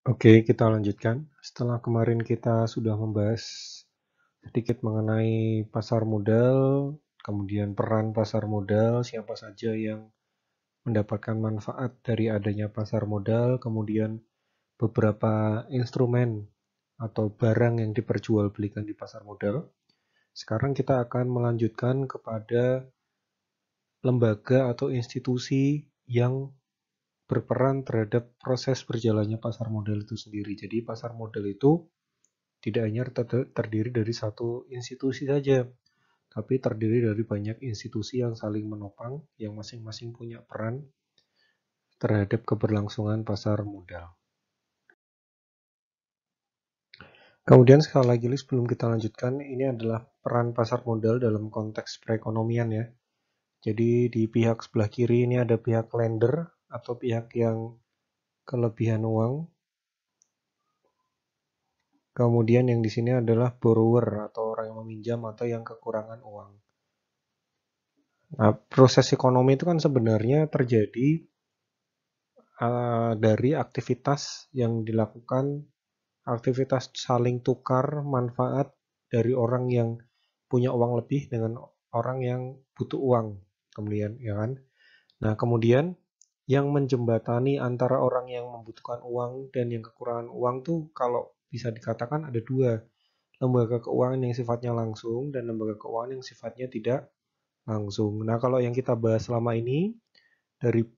Oke, kita lanjutkan. Setelah kemarin kita sudah membahas sedikit mengenai pasar modal, kemudian peran pasar modal, siapa saja yang mendapatkan manfaat dari adanya pasar modal, kemudian beberapa instrumen atau barang yang diperjualbelikan di pasar modal. Sekarang kita akan melanjutkan kepada lembaga atau institusi yang berperan terhadap proses berjalannya pasar modal itu sendiri. Jadi pasar modal itu tidak hanya terdiri dari satu institusi saja, tapi terdiri dari banyak institusi yang saling menopang, yang masing-masing punya peran terhadap keberlangsungan pasar modal. Kemudian sekali lagi sebelum kita lanjutkan, ini adalah peran pasar modal dalam konteks perekonomian ya. Jadi di pihak sebelah kiri ini ada pihak lender atau pihak yang kelebihan uang. Kemudian yang di sini adalah borrower atau orang yang meminjam atau yang kekurangan uang. Nah, proses ekonomi itu kan sebenarnya terjadi dari aktivitas yang dilakukan, aktivitas saling tukar manfaat dari orang yang punya uang lebih dengan orang yang butuh uang. Kemudian, ya kan? Nah, kemudian yang menjembatani antara orang yang membutuhkan uang dan yang kekurangan uang tuh kalau bisa dikatakan ada dua, lembaga keuangan yang sifatnya langsung dan lembaga keuangan yang sifatnya tidak langsung. Nah, kalau yang kita bahas selama ini dari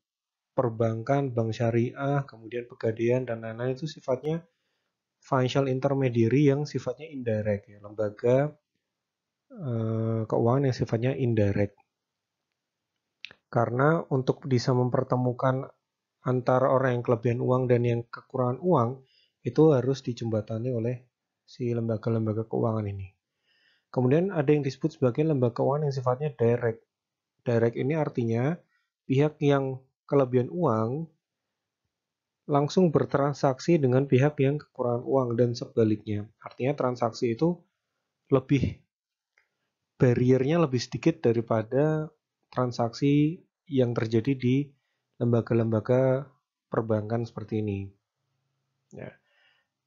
perbankan, bank syariah, kemudian pegadaian dan lain-lain itu sifatnya financial intermediary yang sifatnya indirect ya, lembaga keuangan yang sifatnya indirect. Karena untuk bisa mempertemukan antara orang yang kelebihan uang dan yang kekurangan uang itu harus dijembatani oleh si lembaga-lembaga keuangan ini. Kemudian ada yang disebut sebagai lembaga keuangan yang sifatnya direct. Direct ini artinya pihak yang kelebihan uang langsung bertransaksi dengan pihak yang kekurangan uang dan sebaliknya. Artinya transaksi itu lebih barriernya lebih sedikit daripada transaksi yang terjadi di lembaga-lembaga perbankan seperti ini. Ya.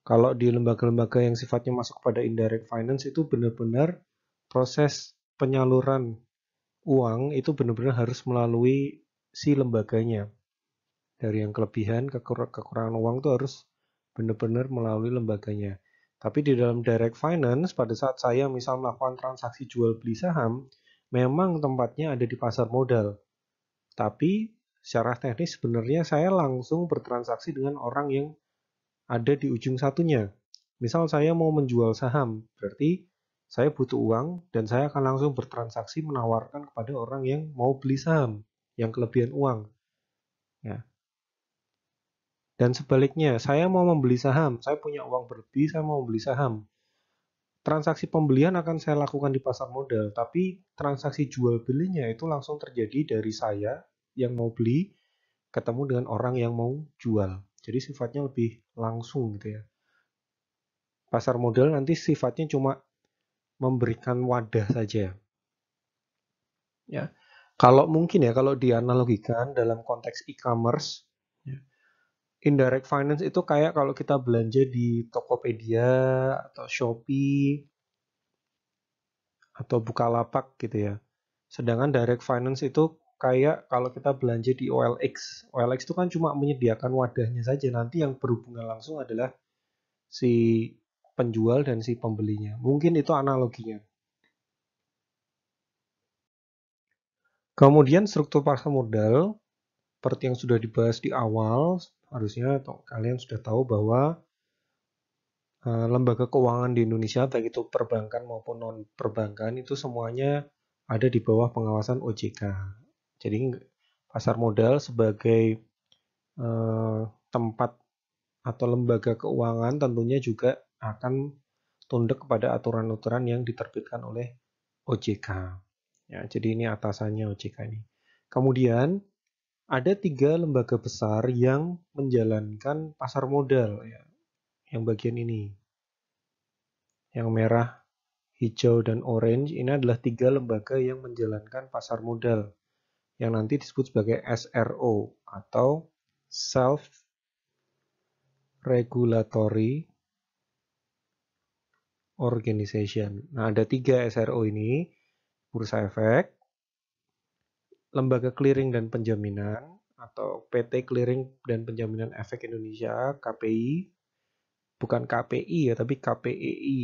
Kalau di lembaga-lembaga yang sifatnya masuk pada indirect finance itu benar-benar proses penyaluran uang itu benar-benar harus melalui si lembaganya. Dari yang kelebihan kekurangan uang itu harus benar-benar melalui lembaganya. Tapi di dalam direct finance, pada saat saya misal melakukan transaksi jual beli saham, memang tempatnya ada di pasar modal. Tapi secara teknis sebenarnya saya langsung bertransaksi dengan orang yang ada di ujung satunya. Misal saya mau menjual saham, berarti saya butuh uang dan saya akan langsung bertransaksi menawarkan kepada orang yang mau beli saham, yang kelebihan uang. Ya. Dan sebaliknya, saya mau membeli saham, saya punya uang berlebih, saya mau membeli saham. Transaksi pembelian akan saya lakukan di pasar modal, tapi transaksi jual belinya itu langsung terjadi dari saya yang mau beli ketemu dengan orang yang mau jual. Jadi sifatnya lebih langsung gitu ya. Pasar modal nanti sifatnya cuma memberikan wadah saja. Ya. Kalau mungkin ya, kalau dianalogikan dalam konteks e-commerce, ya, indirect finance itu kayak kalau kita belanja di Tokopedia atau Shopee atau Bukalapak gitu ya. Sedangkan direct finance itu kayak kalau kita belanja di OLX. OLX itu kan cuma menyediakan wadahnya saja. Nanti yang berhubungan langsung adalah si penjual dan si pembelinya. Mungkin itu analoginya. Kemudian struktur pasar modal seperti yang sudah dibahas di awal, harusnya kalian sudah tahu bahwa lembaga keuangan di Indonesia, baik itu perbankan maupun non-perbankan, itu semuanya ada di bawah pengawasan OJK. Jadi pasar modal sebagai tempat atau lembaga keuangan tentunya juga akan tunduk kepada aturan-aturan yang diterbitkan oleh OJK. Ya, jadi ini atasannya OJK ini. Kemudian ada 3 lembaga besar yang menjalankan pasar modal, ya, yang bagian ini. Yang merah, hijau, dan orange ini adalah 3 lembaga yang menjalankan pasar modal, yang nanti disebut sebagai SRO atau Self Regulatory Organization. Nah, ada 3 SRO ini, Bursa Efek, Lembaga Clearing dan Penjaminan, atau PT Clearing dan Penjaminan Efek Indonesia, KPI, bukan KPI ya, tapi KPEI.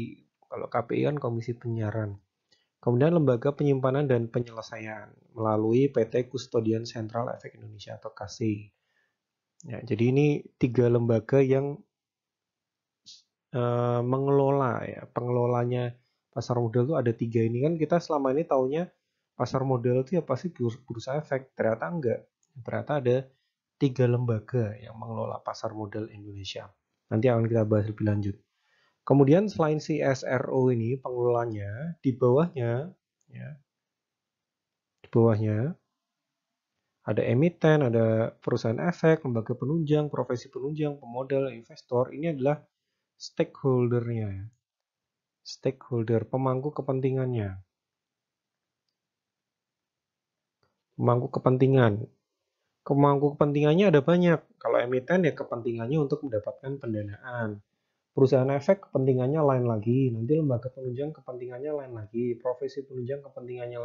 Kalau KPI kan Komisi Penyiaran. Kemudian Lembaga Penyimpanan dan Penyelesaian, melalui PT Kustodian Sentral Efek Indonesia atau KASI. Ya, jadi ini 3 lembaga yang mengelola ya, pengelolanya pasar modal itu ada 3 ini. Kan kita selama ini taunya pasar modal itu ya pasti bursa efek, ternyata enggak. Ternyata ada 3 lembaga yang mengelola pasar modal Indonesia. Nanti akan kita bahas lebih lanjut. Kemudian selain si SRO ini pengelolanya, di bawahnya ya, di bawahnya ada emiten, ada perusahaan efek, lembaga penunjang, profesi penunjang, pemodal, investor. Ini adalah stakeholder-nya. Stakeholder, pemangku kepentingannya. Pemangku kepentingan. Pemangku kepentingannya ada banyak. Kalau emiten ya kepentingannya untuk mendapatkan pendanaan. Perusahaan efek kepentingannya lain lagi. Nanti lembaga penunjang kepentingannya lain lagi. Profesi penunjang kepentingannya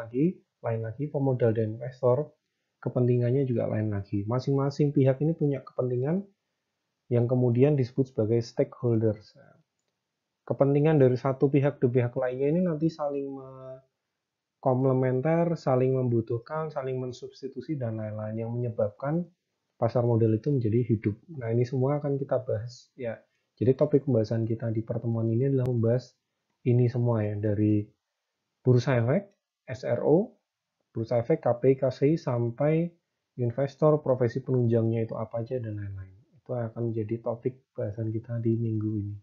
lain lagi. Pemodal dan investor kepentingannya juga lain lagi. Masing-masing pihak ini punya kepentingan yang kemudian disebut sebagai stakeholders. Kepentingan dari satu pihak ke pihak lainnya ini nanti saling komplementer, saling membutuhkan, saling mensubstitusi, dan lain-lain yang menyebabkan pasar modal itu menjadi hidup. Nah, ini semua akan kita bahas ya. Jadi topik pembahasan kita di pertemuan ini adalah membahas ini semua ya, dari bursa efek, SRO, bursa efek, KPI, KCI, sampai investor, profesi penunjangnya itu apa aja, dan lain-lain. Itu akan menjadi topik bahasan kita di minggu ini.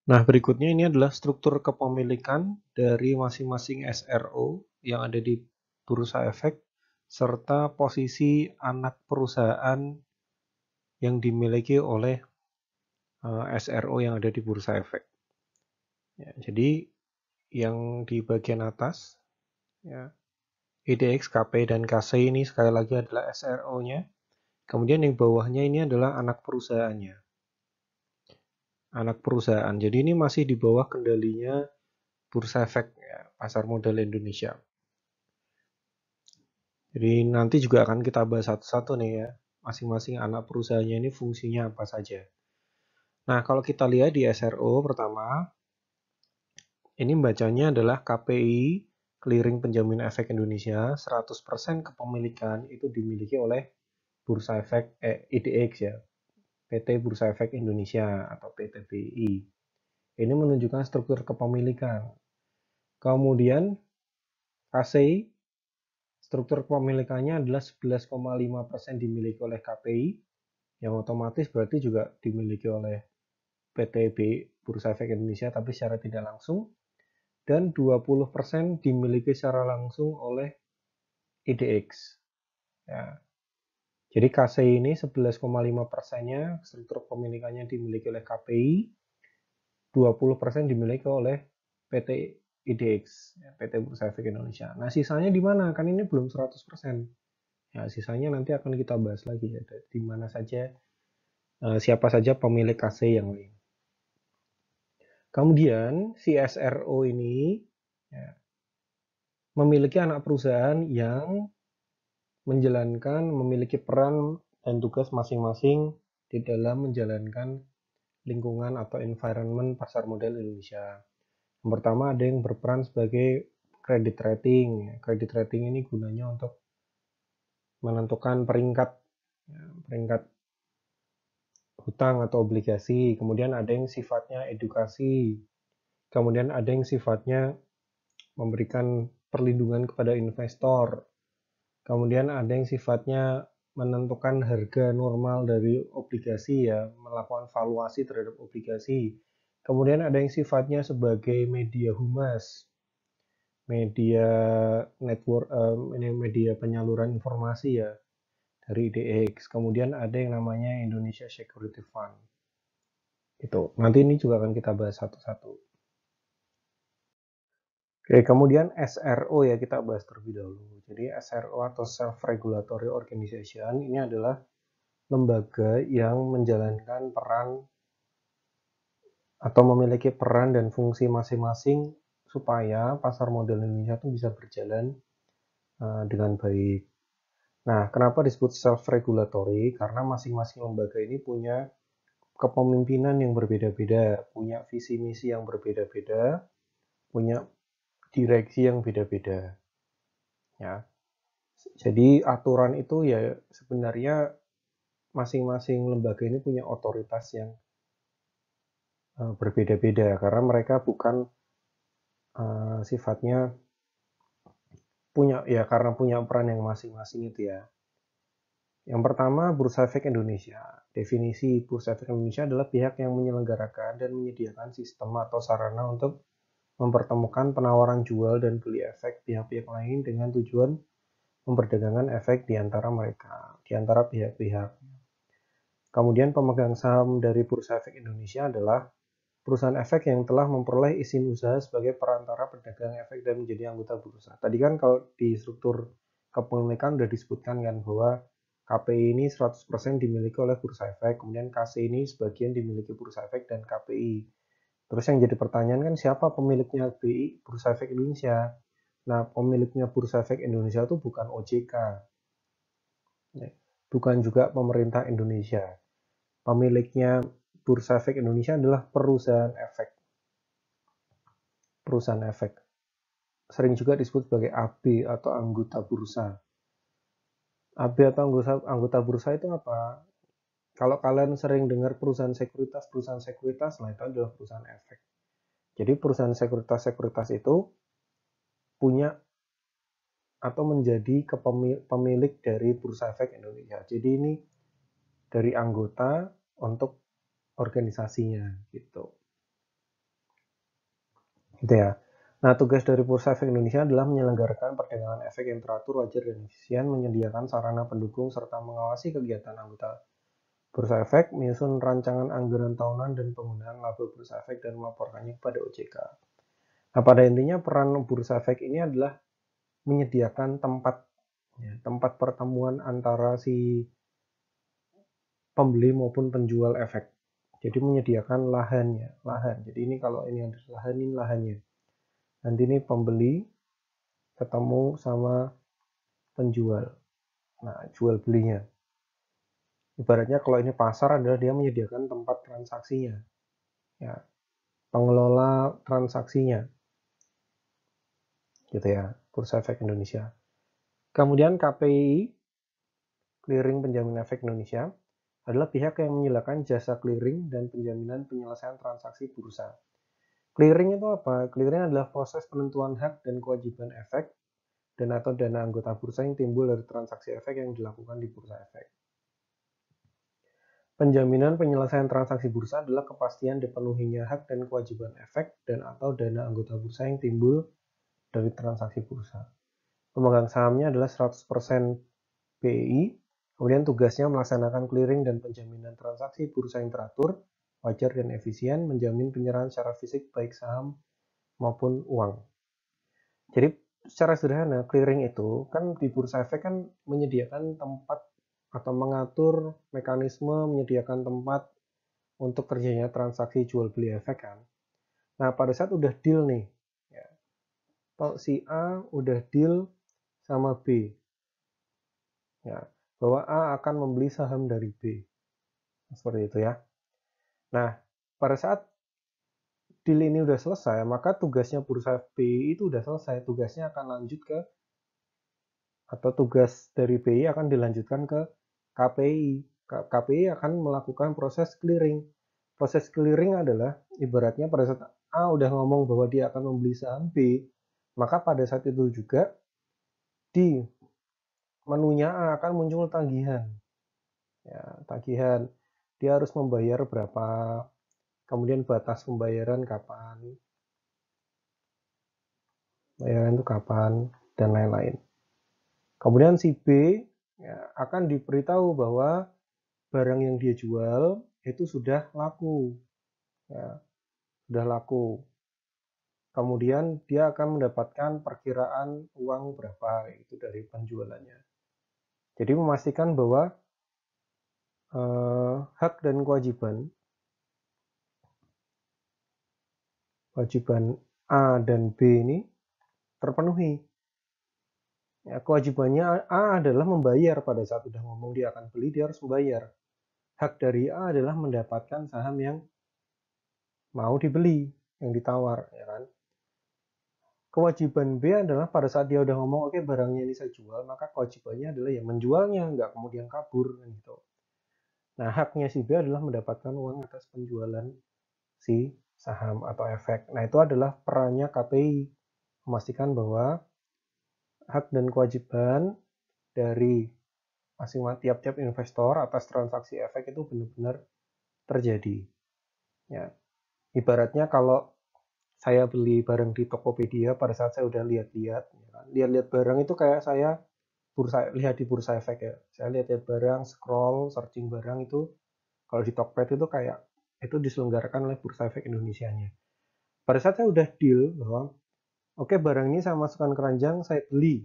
Nah, berikutnya ini adalah struktur kepemilikan dari masing-masing SRO yang ada di Bursa Efek, serta posisi anak perusahaan yang dimiliki oleh SRO yang ada di Bursa Efek. Ya, jadi yang di bagian atas, ya, IDX, KP, dan KC ini sekali lagi adalah SRO-nya. Kemudian yang bawahnya ini adalah anak perusahaannya. Anak perusahaan. Jadi ini masih di bawah kendalinya Bursa Efek, ya, pasar modal Indonesia. Jadi nanti juga akan kita bahas satu-satu nih ya, masing-masing anak perusahaannya ini fungsinya apa saja. Nah, kalau kita lihat di SRO pertama, ini bacanya adalah KPI, Clearing Penjamin Efek Indonesia, 100% kepemilikan itu dimiliki oleh Bursa Efek IDX ya, PT Bursa Efek Indonesia atau PTBI. Ini menunjukkan struktur kepemilikan. Kemudian KCI, struktur kepemilikannya adalah 11,5% dimiliki oleh KPI, yang otomatis berarti juga dimiliki oleh PTB Bursa Efek Indonesia tapi secara tidak langsung, dan 20% dimiliki secara langsung oleh IDX. Ya. Jadi KCI ini 11,5%-nya struktur kepemilikannya dimiliki oleh KPI, 20% dimiliki oleh PT IDX, PT Bursa Efek Indonesia. Nah, sisanya di mana? Kan ini belum 100%. Ya, sisanya nanti akan kita bahas lagi ya, di mana saja, siapa saja pemilik KCI yang lain. Kemudian si SRO ini ya, memiliki anak perusahaan yang memiliki peran dan tugas masing-masing di dalam menjalankan lingkungan atau environment pasar modal Indonesia. Yang pertama ada yang berperan sebagai credit rating. Credit rating ini gunanya untuk menentukan peringkat hutang atau obligasi. Kemudian ada yang sifatnya edukasi. Kemudian ada yang sifatnya memberikan perlindungan kepada investor. Kemudian ada yang sifatnya menentukan harga normal dari obligasi ya, melakukan valuasi terhadap obligasi. Kemudian ada yang sifatnya sebagai media humas, media network, media penyaluran informasi ya dari IDX. Kemudian ada yang namanya Indonesia Security Fund. Itu. Nanti ini juga akan kita bahas satu-satu. Oke, kemudian SRO ya kita bahas terlebih dahulu. Jadi SRO atau Self Regulatory Organization ini adalah lembaga yang menjalankan peran atau memiliki peran dan fungsi masing-masing supaya pasar modal Indonesia itu bisa berjalan dengan baik. Nah, kenapa disebut self-regulatory? Karena masing-masing lembaga ini punya kepemimpinan yang berbeda-beda, punya visi misi yang berbeda-beda, punya direksi yang beda-beda. Ya, jadi aturan itu ya sebenarnya masing-masing lembaga ini punya otoritas yang berbeda-beda karena mereka bukan sifatnya karena punya peran yang masing-masing itu ya. Yang pertama, Bursa Efek Indonesia. Definisi Bursa Efek Indonesia adalah pihak yang menyelenggarakan dan menyediakan sistem atau sarana untuk mempertemukan penawaran jual dan beli efek pihak-pihak lain dengan tujuan memperdagangkan efek di antara mereka, di antara pihak-pihak. Kemudian pemegang saham dari Bursa Efek Indonesia adalah perusahaan efek yang telah memperoleh izin usaha sebagai perantara pedagang efek dan menjadi anggota bursa. Tadi kan kalau di struktur kepemilikan sudah disebutkan kan bahwa KPI ini 100% dimiliki oleh Bursa Efek, kemudian KC ini sebagian dimiliki Bursa Efek dan KPI. Terus yang jadi pertanyaan kan siapa pemiliknya BI Bursa Efek Indonesia? Nah, pemiliknya Bursa Efek Indonesia itu bukan OJK, bukan juga pemerintah Indonesia. Pemiliknya Bursa Efek Indonesia adalah perusahaan efek. Perusahaan efek. Sering juga disebut sebagai AB atau anggota bursa. AB atau anggota bursa itu apa? Kalau kalian sering dengar perusahaan sekuritas, nah itu adalah perusahaan efek. Jadi perusahaan sekuritas itu punya atau menjadi pemilik dari Bursa Efek Indonesia. Jadi ini dari anggota untuk organisasinya gitu. Gitu ya. Nah, tugas dari Bursa Efek Indonesia adalah menyelenggarakan perdagangan efek yang teratur, wajar, dan efisien, menyediakan sarana pendukung, serta mengawasi kegiatan anggota Bursa Efek, menyusun rancangan anggaran tahunan dan penggunaan laba Bursa Efek, dan melaporkannya kepada OJK. Nah, pada intinya peran Bursa Efek ini adalah menyediakan tempat pertemuan antara si pembeli maupun penjual efek. Jadi menyediakan lahan. Jadi ini kalau ini ada lahan, ini lahannya. Nanti ini pembeli ketemu sama penjual. Nah, jual belinya. Ibaratnya kalau ini pasar adalah dia menyediakan tempat transaksinya. Ya, pengelola transaksinya. Gitu ya, Bursa Efek Indonesia. Kemudian KPI, Clearing Penjamin Efek Indonesia, adalah pihak yang menyediakan jasa clearing dan penjaminan penyelesaian transaksi bursa. Clearing itu apa? Clearing adalah proses penentuan hak dan kewajiban efek dan atau dana anggota bursa yang timbul dari transaksi efek yang dilakukan di bursa efek. Penjaminan penyelesaian transaksi bursa adalah kepastian dipenuhinya hak dan kewajiban efek dan atau dana anggota bursa yang timbul dari transaksi bursa. Pemegang sahamnya adalah 100% BI, kemudian tugasnya melaksanakan clearing dan penjaminan transaksi bursa yang teratur, wajar dan efisien, menjamin penyerahan secara fisik baik saham maupun uang. Jadi secara sederhana clearing itu kan di bursa efek kan menyediakan tempat atau mengatur mekanisme menyediakan tempat untuk terjadinya transaksi jual beli efek kan. Nah pada saat udah deal nih, ya, si A udah deal sama B, ya, bahwa A akan membeli saham dari B, seperti itu ya. Nah pada saat deal ini udah selesai, maka tugasnya bursa B itu udah selesai, tugasnya akan lanjut ke atau tugas dari BI akan dilanjutkan ke KPI. KPI akan melakukan proses clearing. Proses clearing adalah ibaratnya pada saat A udah ngomong bahwa dia akan membeli saham B, maka pada saat itu juga di menunya A akan muncul tagihan. Ya, tagihan. Dia harus membayar berapa, kemudian batas pembayaran kapan, bayaran itu kapan, dan lain-lain. Kemudian si B ya, akan diberitahu bahwa barang yang dia jual itu sudah laku, ya, sudah laku. Kemudian dia akan mendapatkan perkiraan uang berapa itu dari penjualannya. Jadi memastikan bahwa hak dan kewajiban A dan B ini terpenuhi. Ya, kewajibannya A adalah membayar pada saat udah ngomong dia akan beli, dia harus membayar. Hak dari A adalah mendapatkan saham yang mau dibeli, yang ditawar, ya kan? Kewajiban B adalah pada saat dia udah ngomong, oke barangnya ini saya jual, maka kewajibannya adalah ya menjualnya, nggak kemudian kabur, kan gitu. Nah, haknya si B adalah mendapatkan uang atas penjualan si saham atau efek. Nah, itu adalah perannya KPI, memastikan bahwa hak dan kewajiban dari masing-masing tiap-tiap investor atas transaksi efek itu benar-benar terjadi. Ya, ibaratnya kalau saya beli barang di Tokopedia pada saat saya udah lihat-lihat, ya kan? Lihat-lihat barang itu kayak saya lihat di bursa efek ya. Saya lihat-lihat barang, scroll, searching barang itu kalau di Tokped itu kayak itu diselenggarakan oleh Bursa Efek Indonesianya. Pada saat saya udah deal bahwa oke barang ini saya masukkan keranjang, saya beli,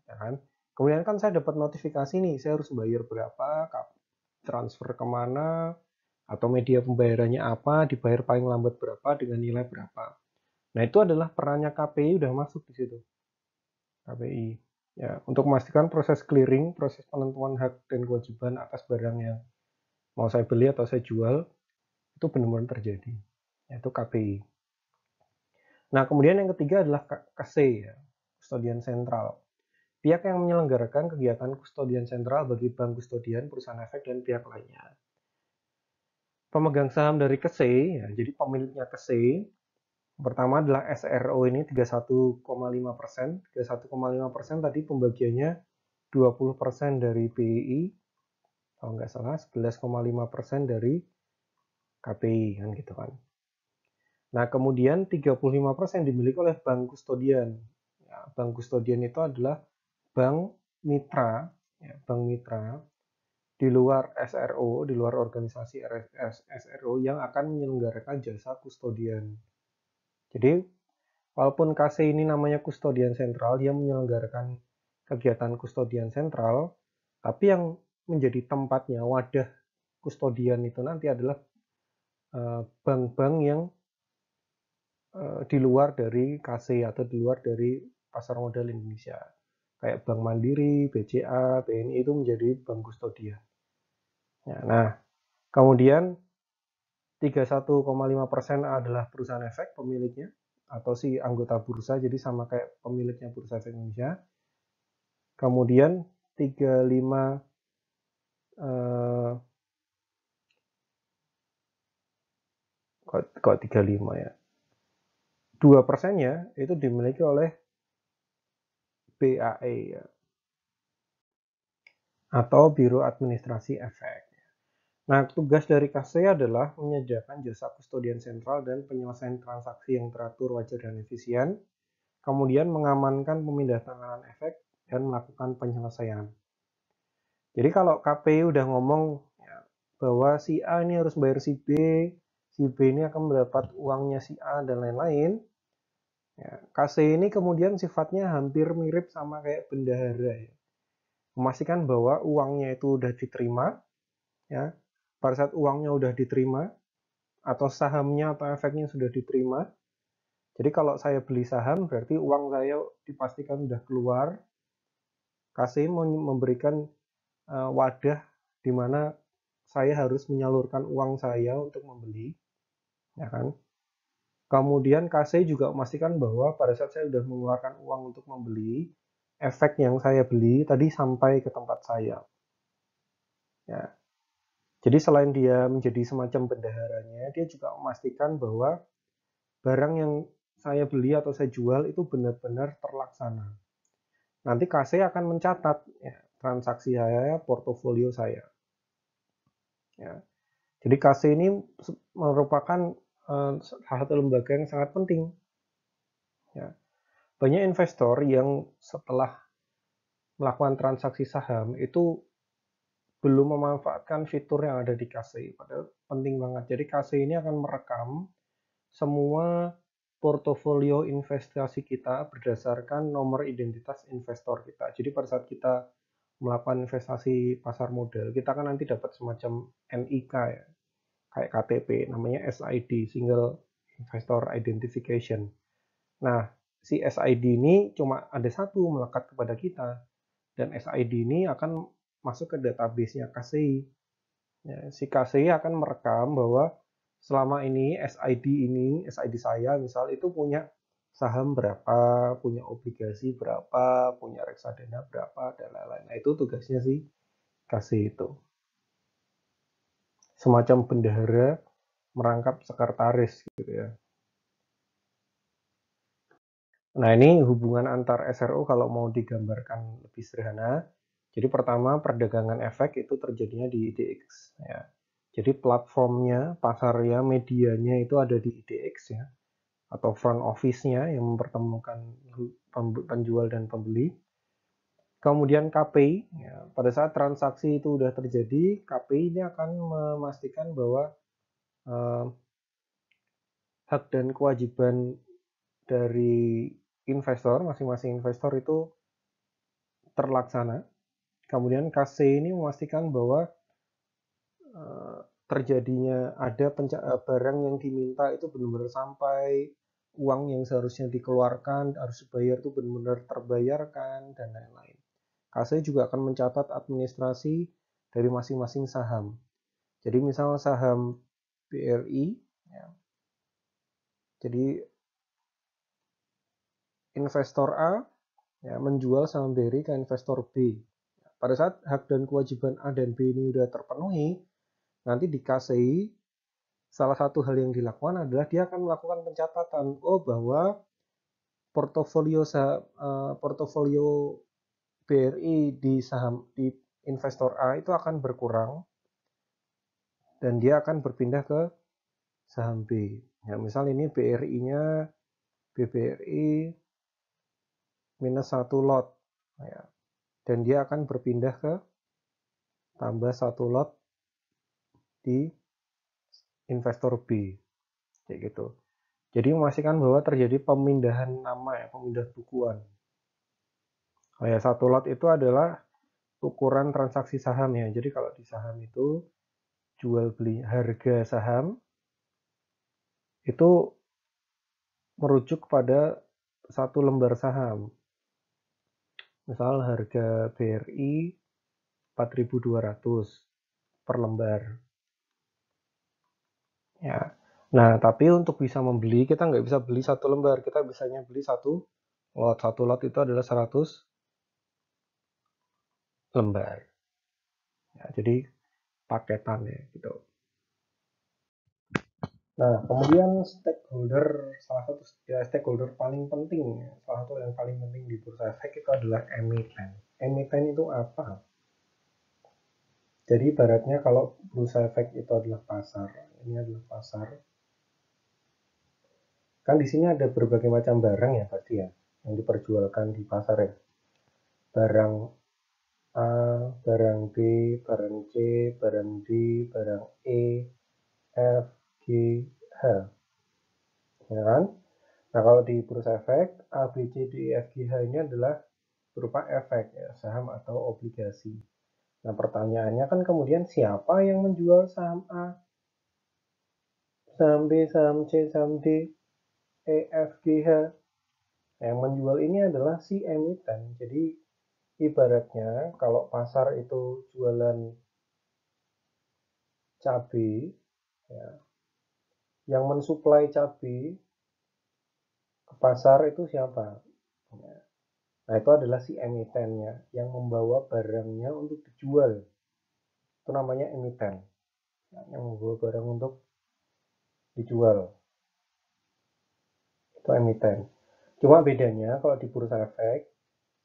ya kan? Kemudian kan saya dapat notifikasi nih, saya harus bayar berapa, transfer kemana, atau media pembayarannya apa, dibayar paling lambat berapa, dengan nilai berapa. Nah itu adalah perannya KPI udah masuk di situ. KPI. Ya, untuk memastikan proses clearing, proses penentuan hak dan kewajiban atas barang yang mau saya beli atau saya jual, itu benar-benar terjadi. Yaitu KPI. Nah, kemudian yang ketiga adalah KC, ya, kustodian sentral. Pihak yang menyelenggarakan kegiatan kustodian sentral bagi bank kustodian, perusahaan efek, dan pihak lainnya. Pemegang saham dari KC, ya, jadi pemiliknya KC, pertama adalah SRO ini 31,5%. 31,5% tadi pembagiannya 20% dari BI, kalau nggak salah 11,5% dari KPI, kan gitu kan. Nah, kemudian 35% dimiliki oleh bank kustodian. Ya, bank kustodian itu adalah bank mitra, ya, bank mitra di luar SRO, di luar organisasi SRO yang akan menyelenggarakan jasa kustodian. Jadi, walaupun KC ini namanya kustodian sentral, dia menyelenggarakan kegiatan kustodian sentral, tapi yang menjadi tempatnya wadah kustodian itu nanti adalah bank-bank yang di luar dari KC atau di luar dari pasar modal Indonesia. Kayak Bank Mandiri, BCA, BNI itu menjadi bank kustodia. Ya, nah, kemudian 31,5% adalah perusahaan efek pemiliknya atau si anggota bursa, jadi sama kayak pemiliknya Bursa Efek Indonesia. Kemudian 35 kok 35 ya. 2%-nya itu dimiliki oleh BAE ya, atau Biro Administrasi Efek. Nah, tugas dari KC adalah menyediakan jasa kustodian sentral dan penyelesaian transaksi yang teratur, wajar, dan efisien, kemudian mengamankan pemindahan efek, dan melakukan penyelesaian. Jadi kalau KPI udah ngomong ya, bahwa si A ini harus bayar si B ini akan mendapat uangnya si A, dan lain-lain, ya, KC ini kemudian sifatnya hampir mirip sama kayak bendahara, ya. Memastikan bahwa uangnya itu udah diterima, ya. Pada saat uangnya udah diterima, atau sahamnya atau efeknya sudah diterima. Jadi kalau saya beli saham berarti uang saya dipastikan sudah keluar. KC memberikan wadah di mana saya harus menyalurkan uang saya untuk membeli, ya kan? Kemudian KC juga memastikan bahwa pada saat saya sudah mengeluarkan uang untuk membeli, efek yang saya beli tadi sampai ke tempat saya. Ya. Jadi selain dia menjadi semacam bendaharanya, dia juga memastikan bahwa barang yang saya beli atau saya jual itu benar-benar terlaksana. Nanti KC akan mencatat ya, transaksi saya, portofolio saya. Ya. Jadi KC ini merupakan salah satu lembaga yang sangat penting. Ya. Banyak investor yang setelah melakukan transaksi saham itu belum memanfaatkan fitur yang ada di KC. Padahal penting banget. Jadi KC ini akan merekam semua portofolio investasi kita berdasarkan nomor identitas investor kita. Jadi pada saat kita melakukan investasi pasar modal, kita kan nanti dapat semacam NIK ya, kayak KTP, namanya SID, Single Investor Identification. Nah, si SID ini cuma ada satu melekat kepada kita, dan SID ini akan masuk ke database-nya KCI. Ya, si KCI akan merekam bahwa selama ini SID saya misal itu punya saham berapa, punya obligasi berapa, punya reksadana berapa, dan lain-lain. Nah, itu tugasnya si KCI itu. Semacam bendahara merangkap sekretaris gitu ya. Nah, ini hubungan antar SRO kalau mau digambarkan lebih sederhana. Jadi pertama, perdagangan efek itu terjadinya di IDX ya. Jadi platformnya, pasarnya, medianya itu ada di IDX ya, atau front office-nya yang mempertemukan penjual dan pembeli. Kemudian KPI, ya, pada saat transaksi itu sudah terjadi, KPI ini akan memastikan bahwa hak dan kewajiban dari investor, masing-masing investor itu terlaksana. Kemudian KC ini memastikan bahwa terjadinya ada barang yang diminta itu benar-benar sampai, uang yang seharusnya dikeluarkan harus dibayar itu benar-benar terbayarkan, dan lain-lain. KC juga akan mencatat administrasi dari masing-masing saham. Jadi misal saham BRI, ya, jadi investor A ya, menjual saham BRI ke investor B. Pada saat hak dan kewajiban A dan B ini sudah terpenuhi, nanti di KCI salah satu hal yang dilakukan adalah dia akan melakukan pencatatan, bahwa portofolio BRI di saham di investor A itu akan berkurang dan dia akan berpindah ke saham B. Ya, misal ini BRI-nya BBRI minus 1 lot ya, dan dia akan berpindah ke tambah 1 lot di investor B kayak gitu. Jadi memastikan bahwa terjadi pemindahan nama ya, pemindah bukuan. Oh ya, 1 lot itu adalah ukuran transaksi saham ya. Jadi kalau di saham itu jual beli harga saham itu merujuk pada satu lembar saham. Misal harga BRI 4.200 per lembar. Ya. Nah, tapi untuk bisa membeli kita nggak bisa beli satu lembar, kita bisanya beli satu lot. Satu lot itu adalah 100 lembar. Ya, jadi paketan ya gitu. Nah, kemudian salah satu stakeholder paling penting, salah satu yang paling penting di bursa efek itu adalah emiten. Emiten itu apa? Jadi ibaratnya kalau bursa efek itu adalah pasar, ini adalah pasar. Kan di sini ada berbagai macam barang ya pasti ya, yang diperjualkan di pasar ya. Barang A, barang B, barang C, barang D, barang E, F, G, H. Ya kan? Nah, kalau di bursa efek, A, B, C, D, E, F, G, H ini adalah berupa efek, ya, saham atau obligasi. Nah, pertanyaannya kan kemudian siapa yang menjual saham A, saham B, saham C, saham D, E, F, G, H? Nah, yang menjual ini adalah si emiten. Jadi, ibaratnya kalau pasar itu jualan cabai, ya, yang mensuplai cabai ke pasar itu siapa? Nah, itu adalah si emitennya yang membawa barangnya untuk dijual. Itu namanya emiten. Nah, yang membawa barang untuk dijual. Itu emiten. Cuma bedanya kalau di bursa efek,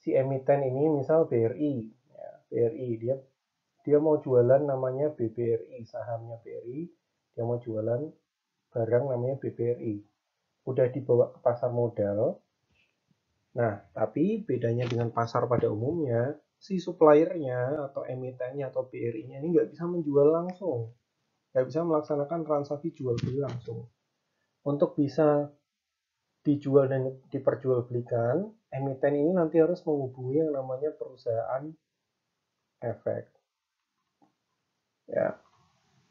si emiten ini misal BRI. Ya, BRI, dia mau jualan namanya BBRI, sahamnya BRI. Dia mau jualan barang namanya BBRI. Udah dibawa ke pasar modal. Nah, tapi bedanya dengan pasar pada umumnya, si suppliernya atau emitennya atau BRI-nya ini nggak bisa menjual langsung. Nggak bisa melaksanakan transaksi jual beli langsung. Untuk bisa dijual dan diperjualbelikan, emiten ini nanti harus menghubungi yang namanya perusahaan efek. Ya.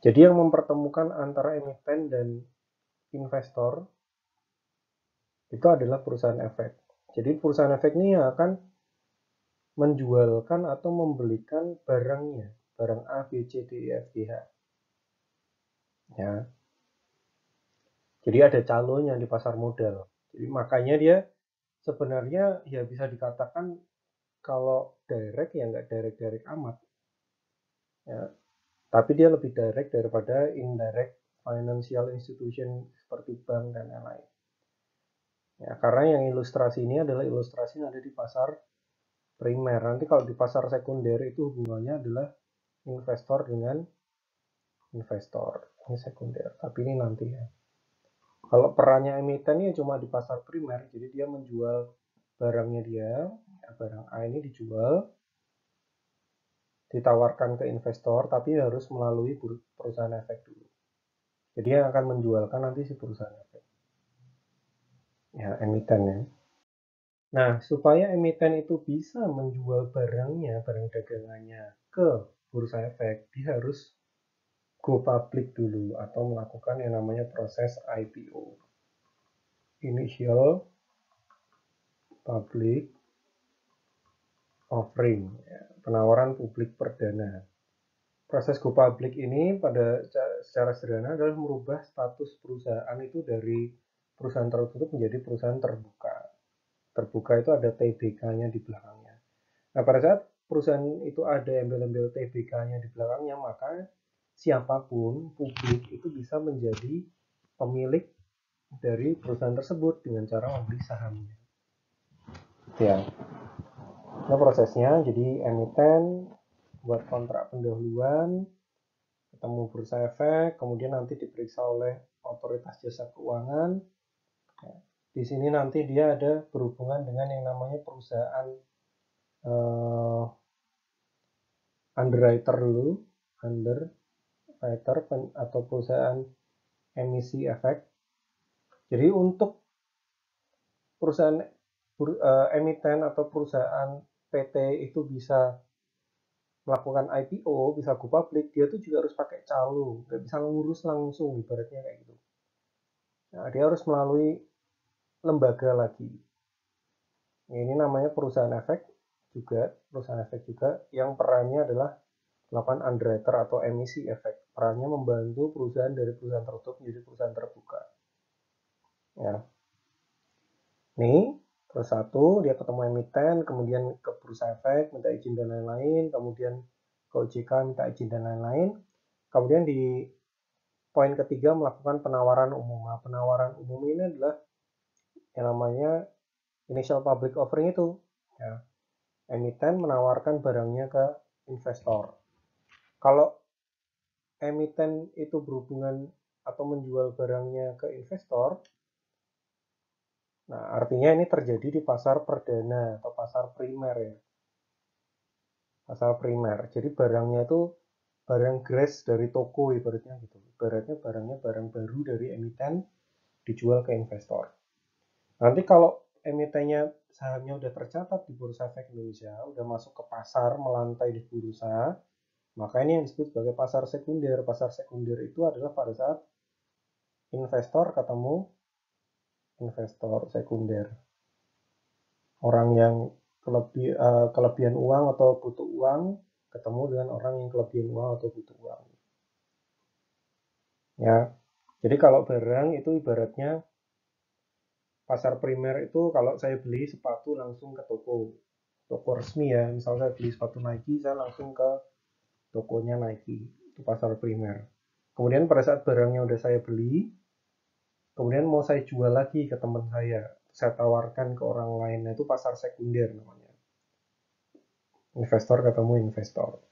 Jadi yang mempertemukan antara emiten dan investor itu adalah perusahaan efek. Jadi perusahaan efek ini akan menjualkan atau membelikan barangnya, barang A, B, C, D, E, F, G, H. Ya. Jadi ada calonnya di pasar modal. Jadi makanya dia sebenarnya ya bisa dikatakan kalau direct ya nggak direct amat. Ya. Tapi dia lebih direct daripada indirect financial institution seperti bank dan lain-lain. Ya, karena yang ilustrasi ini adalah ilustrasi yang ada di pasar primer. Nanti kalau di pasar sekunder itu hubungannya adalah investor dengan investor. Ini sekunder. Tapi ini nanti ya. Kalau perannya emiten ya cuma di pasar primer. Jadi dia menjual barangnya dia. Ya, barang A ini dijual. Ditawarkan ke investor. Tapi harus melalui perusahaan efek dulu. Jadi yang akan menjualkan nanti si perusahaan efek. Ya, emiten ya. Nah, supaya emiten itu bisa menjual barangnya, barang dagangannya ke bursa efek, dia harus go public dulu atau melakukan yang namanya proses IPO. Initial Public Offering, ya, penawaran publik perdana. Proses go public ini secara sederhana adalah merubah status perusahaan itu dari perusahaan tertutup menjadi perusahaan terbuka. Terbuka itu ada TBK-nya di belakangnya. Nah, pada saat perusahaan itu ada embel-embel TBK-nya di belakangnya, maka siapapun publik itu bisa menjadi pemilik dari perusahaan tersebut dengan cara membeli sahamnya. Ya, nah prosesnya jadi emiten buat kontrak pendahuluan, ketemu bursa efek, kemudian nanti diperiksa oleh otoritas jasa keuangan. Di sini nanti dia ada berhubungan dengan yang namanya perusahaan underwriter dulu, underwriter atau perusahaan emisi efek. Jadi untuk perusahaan emiten atau perusahaan PT itu bisa melakukan IPO, bisa go public, dia tuh juga harus pakai calo, nggak bisa ngurus langsung, ibaratnya kayak gitu. Nah, dia harus melalui lembaga lagi. Ini namanya perusahaan efek juga yang perannya adalah melakukan underwriter atau emisi efek. Perannya membantu perusahaan dari perusahaan tertutup menjadi perusahaan terbuka. Ya. Nih, terus satu, dia ketemu emiten, kemudian ke bursa efek, minta izin dan lain-lain, kemudian ke OJK minta izin dan lain-lain. Kemudian di poin ketiga melakukan penawaran umum. Nah, penawaran umum ini adalah yang namanya initial public offering itu. Ya. Emiten menawarkan barangnya ke investor. Kalau emiten itu berhubungan atau menjual barangnya ke investor, nah artinya ini terjadi di pasar perdana atau pasar primer ya. Pasar primer. Jadi barangnya itu barang grass dari toko ibaratnya gitu. Ibaratnya barangnya barang baru dari emiten dijual ke investor. Nanti kalau emitennya sahamnya udah tercatat di Bursa Efek Indonesia, udah masuk ke pasar, melantai di bursa, maka ini yang disebut sebagai pasar sekunder. Pasar sekunder itu adalah pada saat investor ketemu investor sekunder. Orang yang kelebihan uang atau butuh uang ketemu dengan orang yang kelebihan uang atau butuh uang. Ya. Jadi kalau barang itu ibaratnya pasar primer itu kalau saya beli sepatu langsung ke toko resmi ya. Misal saya beli sepatu Nike, saya langsung ke tokonya Nike. Itu pasar primer. Kemudian pada saat barangnya udah saya beli, kemudian mau saya jual lagi ke teman saya tawarkan ke orang lain, itu pasar sekunder namanya. Investor ketemu investor.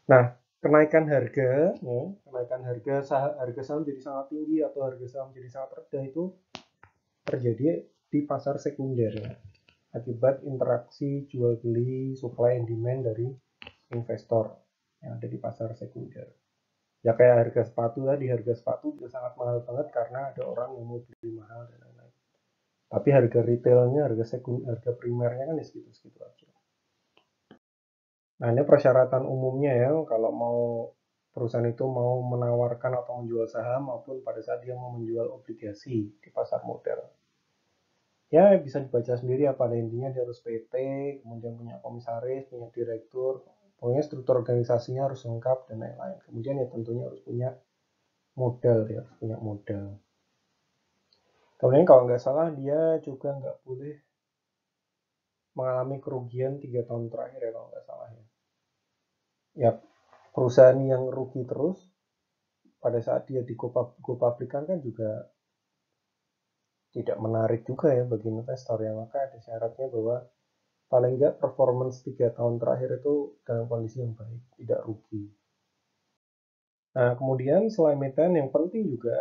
Nah, kenaikan harga, ya, kenaikan harga saham jadi sangat tinggi atau harga saham jadi sangat rendah itu terjadi di pasar sekunder ya, akibat interaksi jual beli, supply and demand dari investor yang ada di pasar sekunder. Ya kayak harga sepatu tadi, harga sepatu juga sangat mahal banget karena ada orang yang mau beli mahal dan lain-lain. Tapi harga retailnya, harga primernya kan ya segitu-segitu aja. Nah, ini persyaratan umumnya ya, kalau mau perusahaan itu mau menawarkan atau menjual saham maupun pada saat dia mau menjual obligasi di pasar modal. Ya, bisa dibaca sendiri ya, pada intinya dia harus PT, kemudian punya komisaris, punya direktur, pokoknya struktur organisasinya harus lengkap dan lain-lain. Kemudian ya tentunya harus punya modal, dia harus punya modal. Kemudian kalau nggak salah dia juga nggak boleh mengalami kerugian 3 tahun terakhir ya kalau nggak salah ya. Ya, perusahaan yang rugi terus pada saat dia di go public kan juga tidak menarik juga ya bagi investor ya. Maka ada syaratnya bahwa paling nggak performance 3 tahun terakhir itu dalam kondisi yang baik, tidak rugi. Nah, kemudian selain emiten yang penting juga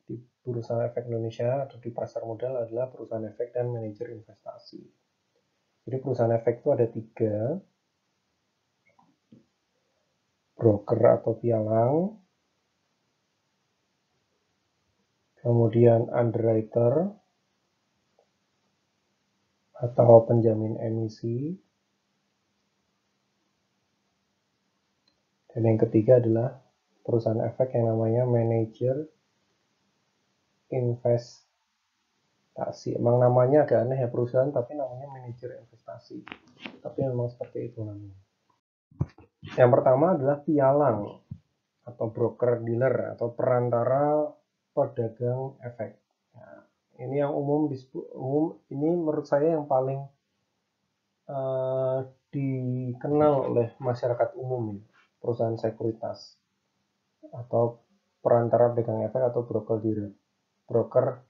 di Bursa Efek Indonesia atau di pasar modal adalah perusahaan efek dan manajer investasi. Jadi perusahaan efek itu ada 3, broker atau pialang, kemudian underwriter atau penjamin emisi, dan yang ketiga adalah perusahaan efek yang namanya manajer investasi. Emang namanya agak aneh ya perusahaan, tapi namanya manajer investasi. Tapi memang seperti itu namanya. Yang pertama adalah pialang atau broker dealer atau perantara pedagang efek. Nah, ini yang umum ini menurut saya yang paling dikenal oleh masyarakat umum ini, perusahaan sekuritas atau perantara pedagang efek atau broker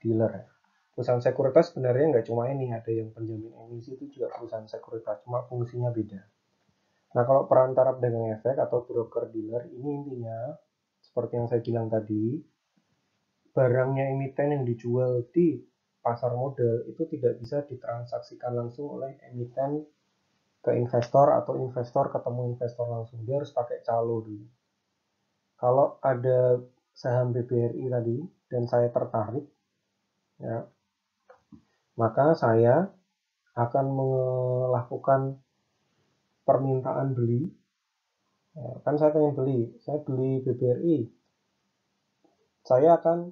dealer. Perusahaan sekuritas sebenarnya nggak cuma ini, ada yang penjamin emisi itu juga perusahaan sekuritas, cuma fungsinya beda. Nah, kalau perantara pedagang efek atau broker dealer ini intinya seperti yang saya bilang tadi, barangnya emiten yang dijual di pasar modal itu tidak bisa ditransaksikan langsung oleh emiten ke investor atau investor ketemu investor langsung. Dia harus pakai calo dulu. Kalau ada saham BBRI tadi dan saya tertarik, ya, maka saya akan melakukan permintaan beli. Ya, kan saya pengen beli, saya beli BBRI. Saya akan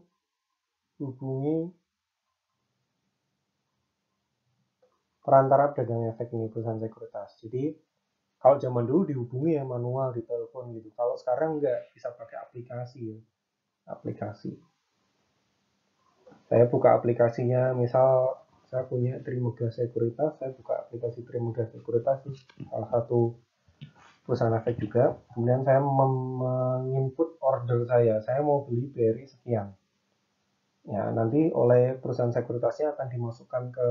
hubungi perantara pedagang efek ini, perusahaan sekuritas. Jadi kalau zaman dulu dihubungi ya manual di telepon gitu. Kalau sekarang nggak, bisa pakai aplikasi ya. Aplikasi. Saya buka aplikasinya, misal saya punya Trimegah Sekuritas, saya buka aplikasi Trimegah Sekuritas, salah satu perusahaan efek juga. Kemudian saya menginput order saya mau beli BRI sekian. Ya, nanti oleh perusahaan sekuritasnya akan dimasukkan ke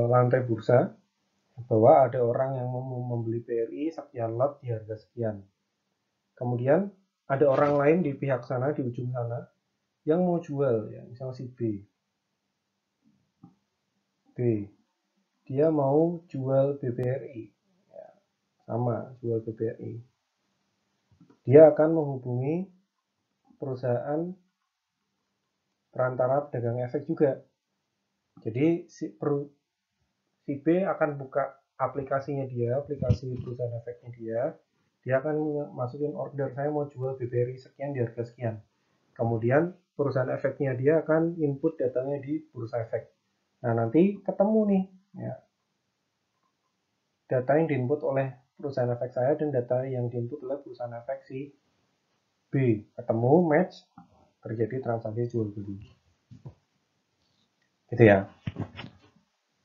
lantai bursa bahwa ada orang yang mau membeli BRI sekian lot di harga sekian. Kemudian ada orang lain di pihak sana, di ujung sana, yang mau jual, ya, misalnya si B. Dia mau jual BBRI, ya, sama jual BBRI. Dia akan menghubungi perusahaan perantara pedagang efek juga. Jadi si B akan buka aplikasinya dia, aplikasi perusahaan efeknya dia akan masukin order, saya mau jual BBRI sekian di harga sekian. Kemudian perusahaan efeknya dia akan input datanya di bursa efek. Nah, nanti ketemu nih, ya, data yang diinput oleh perusahaan efek saya dan data yang diinput oleh perusahaan efek si B. Ketemu, match, terjadi transaksi jual beli. Gitu ya.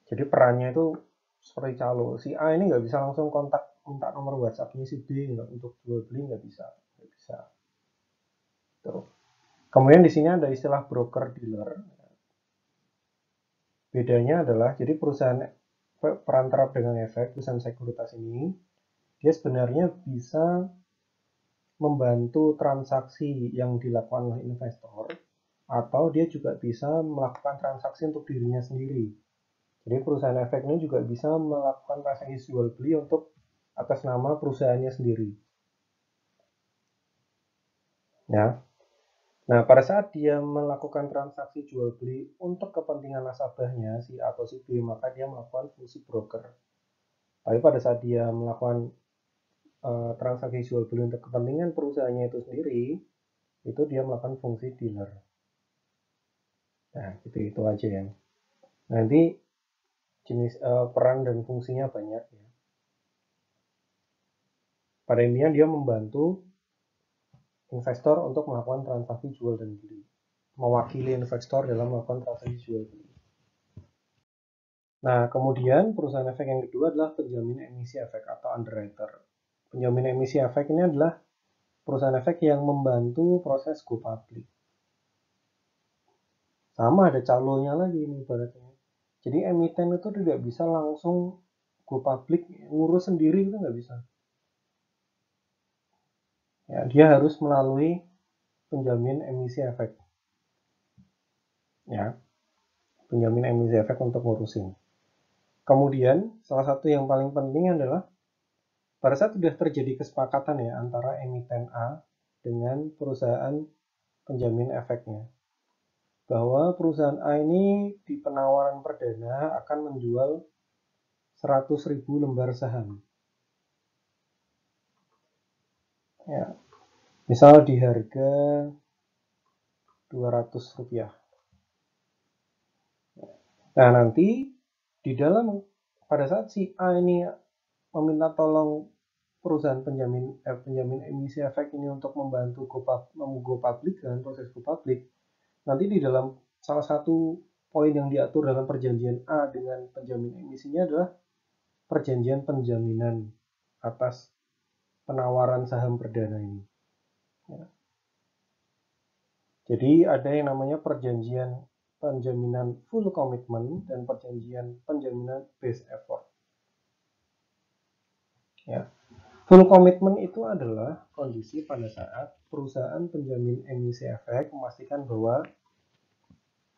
Jadi perannya itu seperti calo. Si A ini nggak bisa langsung kontak minta nomor WhatsApp-nya si B untuk jual beli, nggak bisa. Nggak bisa. Tuh. Kemudian di sini ada istilah broker dealer. Bedanya adalah jadi perusahaan perantara pedagang efek, perusahaan sekuritas ini, dia sebenarnya bisa membantu transaksi yang dilakukan oleh investor, atau dia juga bisa melakukan transaksi untuk dirinya sendiri. Jadi perusahaan efek ini juga bisa melakukan transaksi jual beli untuk atas nama perusahaannya sendiri. Ya. Nah, pada saat dia melakukan transaksi jual beli untuk kepentingan nasabahnya si A atau si B, maka dia melakukan fungsi broker. Tapi pada saat dia melakukan transaksi jual beli untuk kepentingan perusahaannya itu sendiri, itu dia melakukan fungsi dealer. Nah, itu aja ya. Nanti jenis peran dan fungsinya banyak ya. Pada intinya dia membantu investor untuk melakukan transaksi jual dan beli, mewakili investor dalam melakukan transaksi jual beli. Nah, kemudian perusahaan efek yang kedua adalah penjamin emisi efek atau underwriter. Penjamin emisi efek ini adalah perusahaan efek yang membantu proses go public. Sama ada calonya lagi ini ibaratnya. Jadi emiten itu tidak bisa langsung go public, ngurus sendiri itu nggak bisa. Ya, dia harus melalui penjamin emisi efek. Ya, penjamin emisi efek untuk ngurusin. Kemudian, salah satu yang paling penting adalah pada saat sudah terjadi kesepakatan ya antara emiten A dengan perusahaan penjamin efeknya, bahwa perusahaan A ini di penawaran perdana akan menjual 100.000 lembar saham. Ya, misal di harga Rp200. Nah, nanti di dalam pada saat si A ini meminta tolong perusahaan penjamin emisi efek ini untuk membantu go public dengan proses go public, nanti di dalam salah satu poin yang diatur dalam perjanjian A dengan penjamin emisinya adalah perjanjian penjaminan atas penawaran saham perdana ini. Ya. Jadi ada yang namanya perjanjian penjaminan full commitment dan perjanjian penjaminan base effort. Ya. Full commitment itu adalah kondisi pada saat perusahaan penjamin emisi efek memastikan bahwa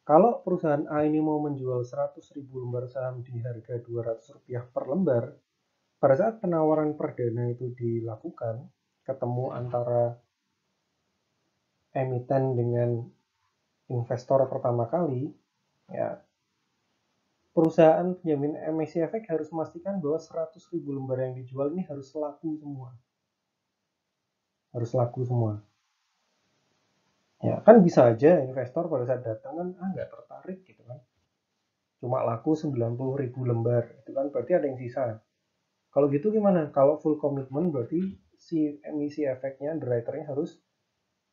kalau perusahaan A ini mau menjual 100.000 lembar saham di harga Rp200 per lembar, pada saat penawaran perdana itu dilakukan, ketemu antara emiten dengan investor pertama kali, ya perusahaan penjamin emisi efek harus memastikan bahwa 100.000 lembar yang dijual ini harus laku semua. Harus laku semua. Ya, kan bisa aja investor pada saat datang kan nggak tertarik gitu kan. Cuma laku 90.000 lembar. Itu kan berarti ada yang sisa. Kalau gitu gimana? Kalau full komitmen berarti si emisi efeknya, underwriternya harus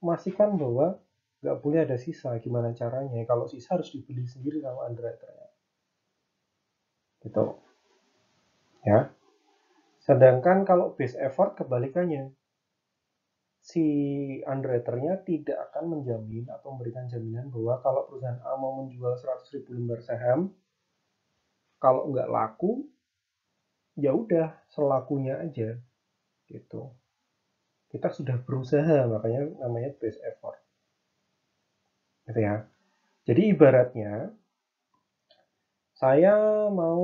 memastikan bahwa nggak boleh ada sisa. Gimana caranya? Kalau sisa harus dibeli sendiri sama underwriternya. Gitu. Ya. Sedangkan kalau base effort kebalikannya. Si underwriternya tidak akan menjamin atau memberikan jaminan bahwa kalau perusahaan A mau menjual 100.000 lembar saham, kalau nggak laku, ya udah selakunya aja gitu. Kita sudah berusaha, makanya namanya base effort. Gitu ya. Jadi ibaratnya saya mau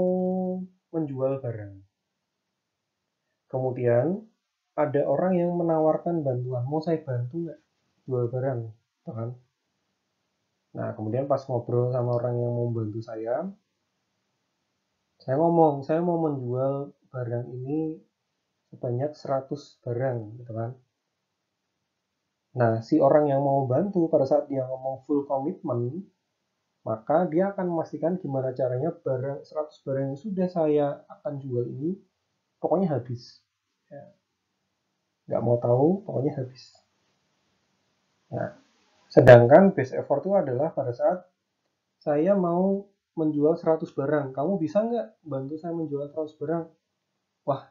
menjual barang. Kemudian ada orang yang menawarkan bantuan, mau saya bantu nggak jual barang, kan? Nah, kemudian pas ngobrol sama orang yang mau bantu saya ngomong, saya mau menjual barang ini sebanyak 100 barang, gitu kan. Nah, si orang yang mau bantu pada saat dia ngomong full commitment, maka dia akan memastikan gimana caranya barang 100 barang yang sudah saya akan jual ini pokoknya habis. Ya. Nggak mau tahu, pokoknya habis. Nah, sedangkan base effort itu adalah pada saat saya mau menjual 100 barang, kamu bisa nggak bantu saya menjual 100 barang? Wah,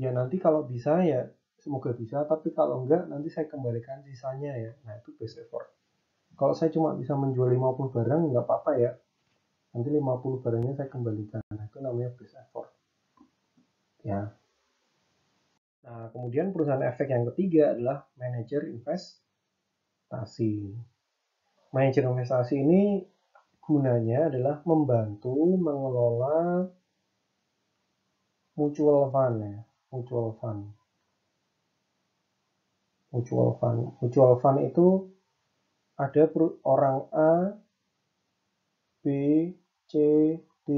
ya nanti kalau bisa ya semoga bisa, tapi kalau enggak nanti saya kembalikan sisanya ya. Nah, itu base effort. Kalau saya cuma bisa menjual 50 barang nggak apa-apa ya, nanti 50 barangnya saya kembalikan. Nah, itu namanya base effort ya. Nah, kemudian perusahaan efek yang ketiga adalah manajer investasi. Manajer investasi ini gunanya adalah membantu mengelola mutual fund ya, mutual fund. Mutual fund itu ada orang A, B, C, D,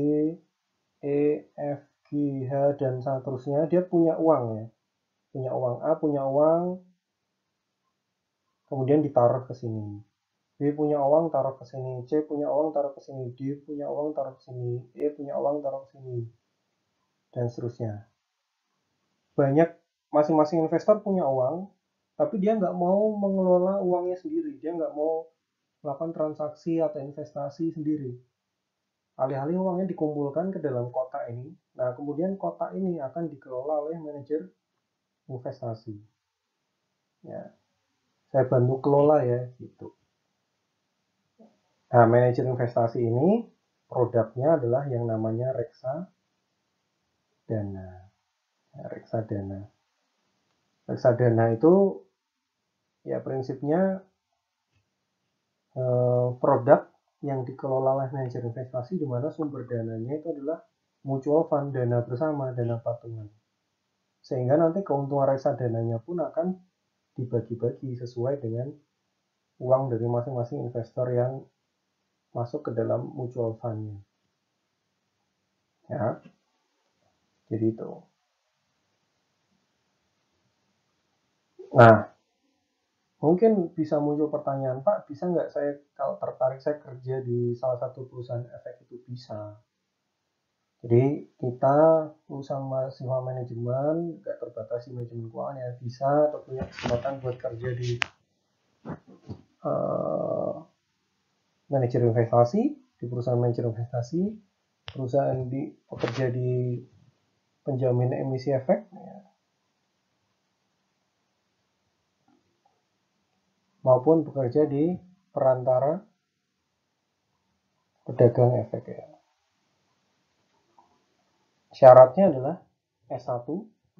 E, F, G, G, H, dan seterusnya, dia punya uang ya. Punya uang A, punya uang, kemudian ditaruh ke sini. B punya uang, taruh ke sini. C punya uang, taruh ke sini. D punya uang, taruh ke sini. E punya uang, taruh ke sini. Dan seterusnya. Banyak, masing-masing investor punya uang, tapi dia nggak mau mengelola uangnya sendiri. Dia nggak mau melakukan transaksi atau investasi sendiri. Alih-alih uangnya dikumpulkan ke dalam kotak ini. Nah, kemudian kotak ini akan dikelola oleh manajer investasi. Ya, saya bantu kelola ya, gitu. Nah, manajer investasi ini produknya adalah yang namanya reksadana. Ya, reksadana. Reksadana itu ya prinsipnya produk yang dikelola oleh manajer investasi di mana sumber dananya itu adalah mutual fund, dana bersama, dana patungan. Sehingga nanti keuntungan reksadananya pun akan dibagi-bagi sesuai dengan uang dari masing-masing investor yang masuk ke dalam mutual fund-nya. Ya, jadi itu. Nah, mungkin bisa muncul pertanyaan, Pak, bisa nggak saya kalau tertarik saya kerja di salah satu perusahaan efek itu? Bisa. Jadi kita lulusan mahasiswa manajemen, nggak terbatas di manajemen keuangan ya, bisa atau punya kesempatan buat kerja di uh, manajer investasi, di perusahaan manajer investasi, perusahaan bekerja di penjamin emisi efek, ya, maupun bekerja di perantara pedagang efek ya. Syaratnya adalah S1,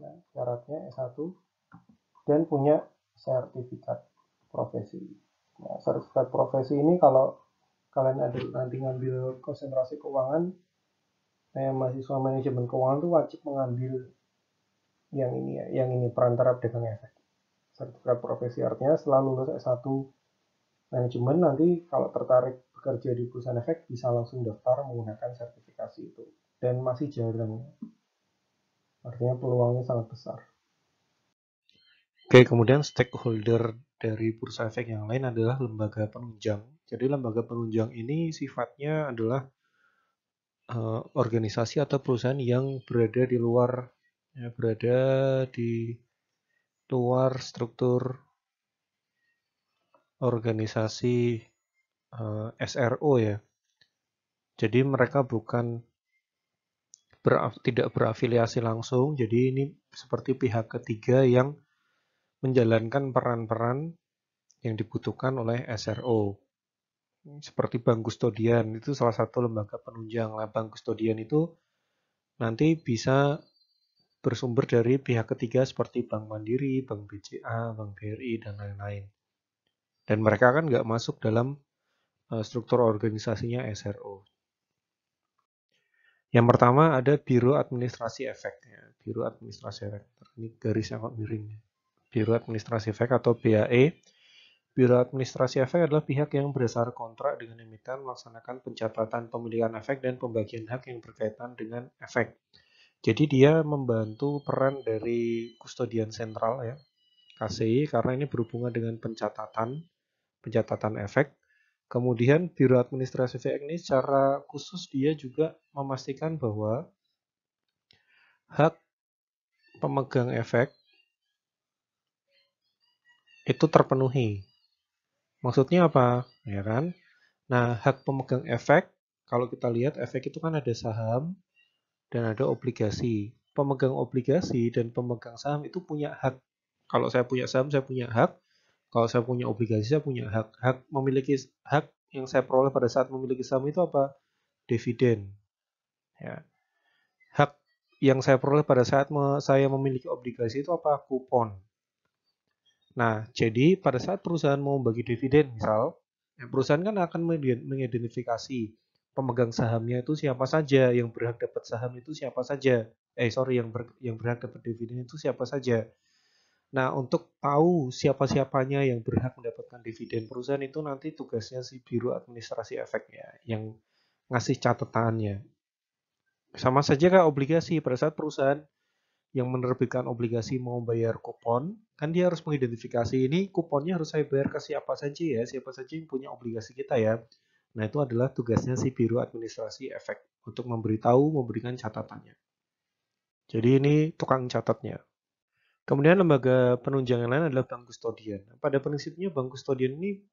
ya, syaratnya S1 dan punya sertifikat profesi. Nah, sertifikat profesi ini kalau kalian ada nanti ngambil konsentrasi keuangan, mahasiswa manajemen keuangan tuh wajib mengambil yang ini ya, yang ini perantara pedagang efek. Sertifikat profesi artinya setelah lulus S1 manajemen nanti kalau tertarik bekerja di perusahaan efek bisa langsung daftar menggunakan sertifikasi itu. Dan masih jarang, artinya peluangnya sangat besar. Oke, kemudian stakeholder dari bursa efek yang lain adalah lembaga penunjang. Jadi lembaga penunjang ini sifatnya adalah organisasi atau perusahaan yang berada di luar, ya, berada di luar struktur organisasi SRO ya. Jadi mereka tidak berafiliasi langsung. Jadi ini seperti pihak ketiga yang menjalankan peran-peran yang dibutuhkan oleh SRO. Seperti bank kustodian, itu salah satu lembaga penunjang. Nah, bank kustodian itu nanti bisa bersumber dari pihak ketiga seperti Bank Mandiri, Bank BCA, Bank BRI, dan lain-lain. Dan mereka kan nggak masuk dalam struktur organisasinya SRO. Yang pertama ada Biro Administrasi Efek. Ya. Biro Administrasi Efek. Ini garis yang miring. Biro Administrasi Efek atau BAE. Biro Administrasi Efek adalah pihak yang berdasar kontrak dengan emiten melaksanakan pencatatan pemilikan efek dan pembagian hak yang berkaitan dengan efek. Jadi dia membantu peran dari kustodian sentral ya, KCI, karena ini berhubungan dengan pencatatan efek. Kemudian Biro Administrasi Efek ini secara khusus dia juga memastikan bahwa hak pemegang efek itu terpenuhi. Maksudnya apa? Ya kan? Nah, hak pemegang efek, kalau kita lihat efek itu kan ada saham dan ada obligasi. Pemegang obligasi dan pemegang saham itu punya hak. Kalau saya punya saham, saya punya hak. Kalau saya punya obligasi, saya punya hak. Hak memiliki hak yang saya peroleh pada saat memiliki saham itu apa? Dividen. Ya. Hak yang saya peroleh pada saat saya memiliki obligasi itu apa? Kupon. Nah, jadi pada saat perusahaan mau bagi dividen, misal, ya perusahaan kan akan mengidentifikasi pemegang sahamnya itu siapa saja, yang berhak dapat saham itu siapa saja. Yang berhak dapat dividen itu siapa saja. Nah, untuk tahu siapa-siapanya yang berhak mendapatkan dividen perusahaan itu nanti tugasnya si Biro Administrasi Efek ya, yang ngasih catatannya. Sama saja kayak obligasi, pada saat perusahaan yang menerbitkan obligasi mau bayar kupon, kan dia harus mengidentifikasi ini kuponnya harus saya bayar ke siapa saja ya, siapa saja yang punya obligasi kita ya. Nah, itu adalah tugasnya si Biro Administrasi Efek untuk memberitahu, memberikan catatannya. Jadi ini tukang catatnya. Kemudian lembaga penunjang yang lain adalah bank kustodian. Pada prinsipnya bank kustodian ini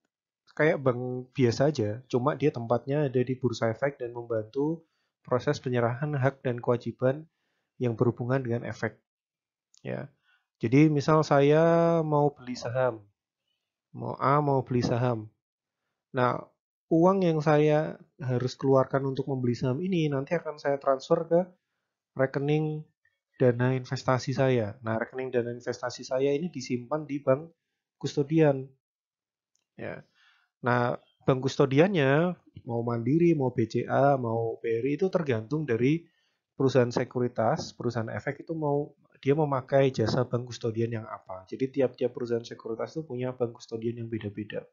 kayak bank biasa aja, cuma dia tempatnya ada di Bursa Efek dan membantu proses penyerahan hak dan kewajiban yang berhubungan dengan efek. Ya, jadi misal saya mau beli saham, mau beli saham. Nah, uang yang saya harus keluarkan untuk membeli saham ini nanti akan saya transfer ke rekening dana investasi saya. Nah, rekening dana investasi saya ini disimpan di bank kustodian. Ya. Nah, bank kustodiannya mau Mandiri, mau BCA, mau BRI itu tergantung dari perusahaan sekuritas, perusahaan efek itu mau dia memakai jasa bank kustodian yang apa. Jadi tiap-tiap perusahaan sekuritas itu punya bank kustodian yang beda-beda.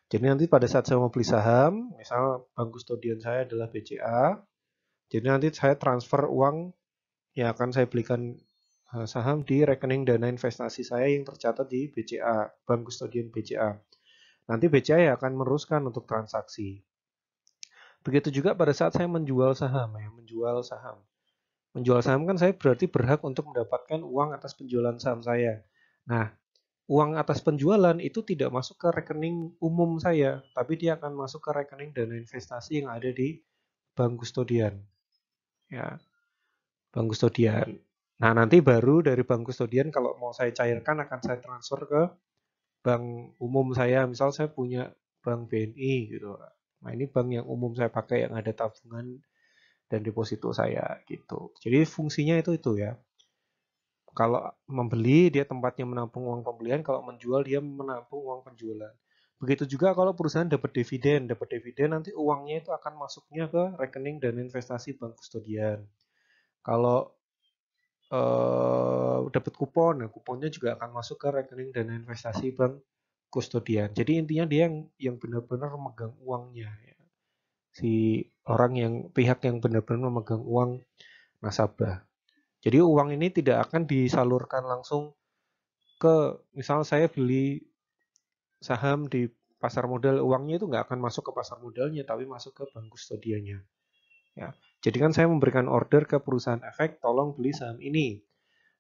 Jadi nanti pada saat saya mau beli saham, misal bank kustodian saya adalah BCA, jadi nanti saya transfer uang yang akan saya belikan saham di rekening dana investasi saya yang tercatat di BCA, bank kustodian BCA. Nanti BCA ya akan meneruskan untuk transaksi. Begitu juga pada saat saya menjual saham ya, menjual saham. Menjual saham kan saya berarti berhak untuk mendapatkan uang atas penjualan saham saya. Nah, uang atas penjualan itu tidak masuk ke rekening umum saya, tapi dia akan masuk ke rekening dana investasi yang ada di bank kustodian. Ya, bank kustodian. Nah, nanti baru dari bank kustodian kalau mau saya cairkan akan saya transfer ke bank umum saya. Misal saya punya bank BNI gitu. Nah, ini bank yang umum saya pakai yang ada tabungan dan deposito saya gitu. Jadi fungsinya itu ya. Kalau membeli dia tempatnya menampung uang pembelian, kalau menjual dia menampung uang penjualan. Begitu juga kalau perusahaan dapat dividen nanti uangnya itu akan masuknya ke rekening dan investasi bank kustodian. Kalau dapat kupon, nah kuponnya juga akan masuk ke rekening dana investasi bank kustodian. Jadi intinya dia yang benar-benar memegang uangnya, ya. Si orang yang pihak yang benar-benar memegang uang nasabah. Jadi uang ini tidak akan disalurkan langsung ke, misal saya beli saham di pasar modal, uangnya itu nggak akan masuk ke pasar modalnya, tapi masuk ke bank kustodiannya. Ya. Jadi kan saya memberikan order ke perusahaan efek, tolong beli saham ini.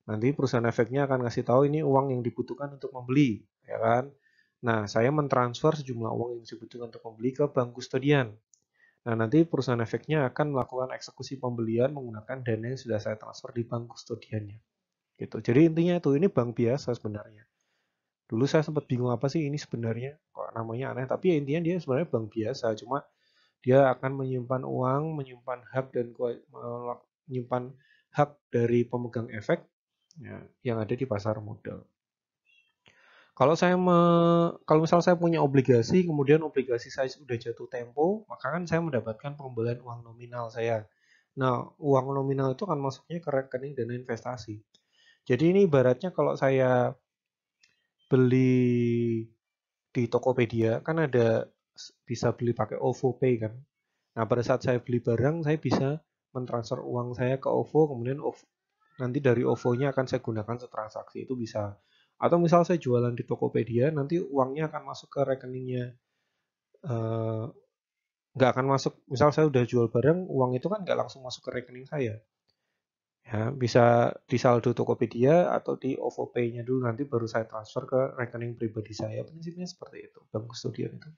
Nanti perusahaan efeknya akan ngasih tahu ini uang yang dibutuhkan untuk membeli, ya kan? Nah, saya mentransfer sejumlah uang yang dibutuhkan untuk membeli ke bank kustodian. Nah, nanti perusahaan efeknya akan melakukan eksekusi pembelian menggunakan dana yang sudah saya transfer di bank kustodiannya. Gitu. Jadi intinya itu, ini bank biasa sebenarnya. Dulu saya sempat bingung apa sih ini sebenarnya, kok namanya aneh. Tapi ya intinya dia sebenarnya bank biasa, cuma dia akan menyimpan uang, menyimpan hak dan menyimpan hak dari pemegang efek ya, yang ada di pasar modal. Kalau kalau misal saya punya obligasi, kemudian obligasi saya sudah jatuh tempo, maka kan saya mendapatkan pengembalian uang nominal saya. Nah, uang nominal itu akan masuknya ke rekening dana investasi. Jadi ini ibaratnya kalau saya beli di Tokopedia, kan ada bisa beli pakai OVO Pay kan. Nah, pada saat saya beli barang, saya bisa mentransfer uang saya ke OVO, kemudian nanti dari OVO-nya akan saya gunakan untuk transaksi, itu bisa. Atau misal saya jualan di Tokopedia, nanti uangnya akan masuk ke rekeningnya. Eh, nggak akan masuk, misal saya udah jual barang, uang itu kan nggak langsung masuk ke rekening saya. Ya, bisa di saldo Tokopedia atau di OVO Pay-nya dulu, nanti baru saya transfer ke rekening pribadi saya. Prinsipnya seperti itu, bank kustodian itu.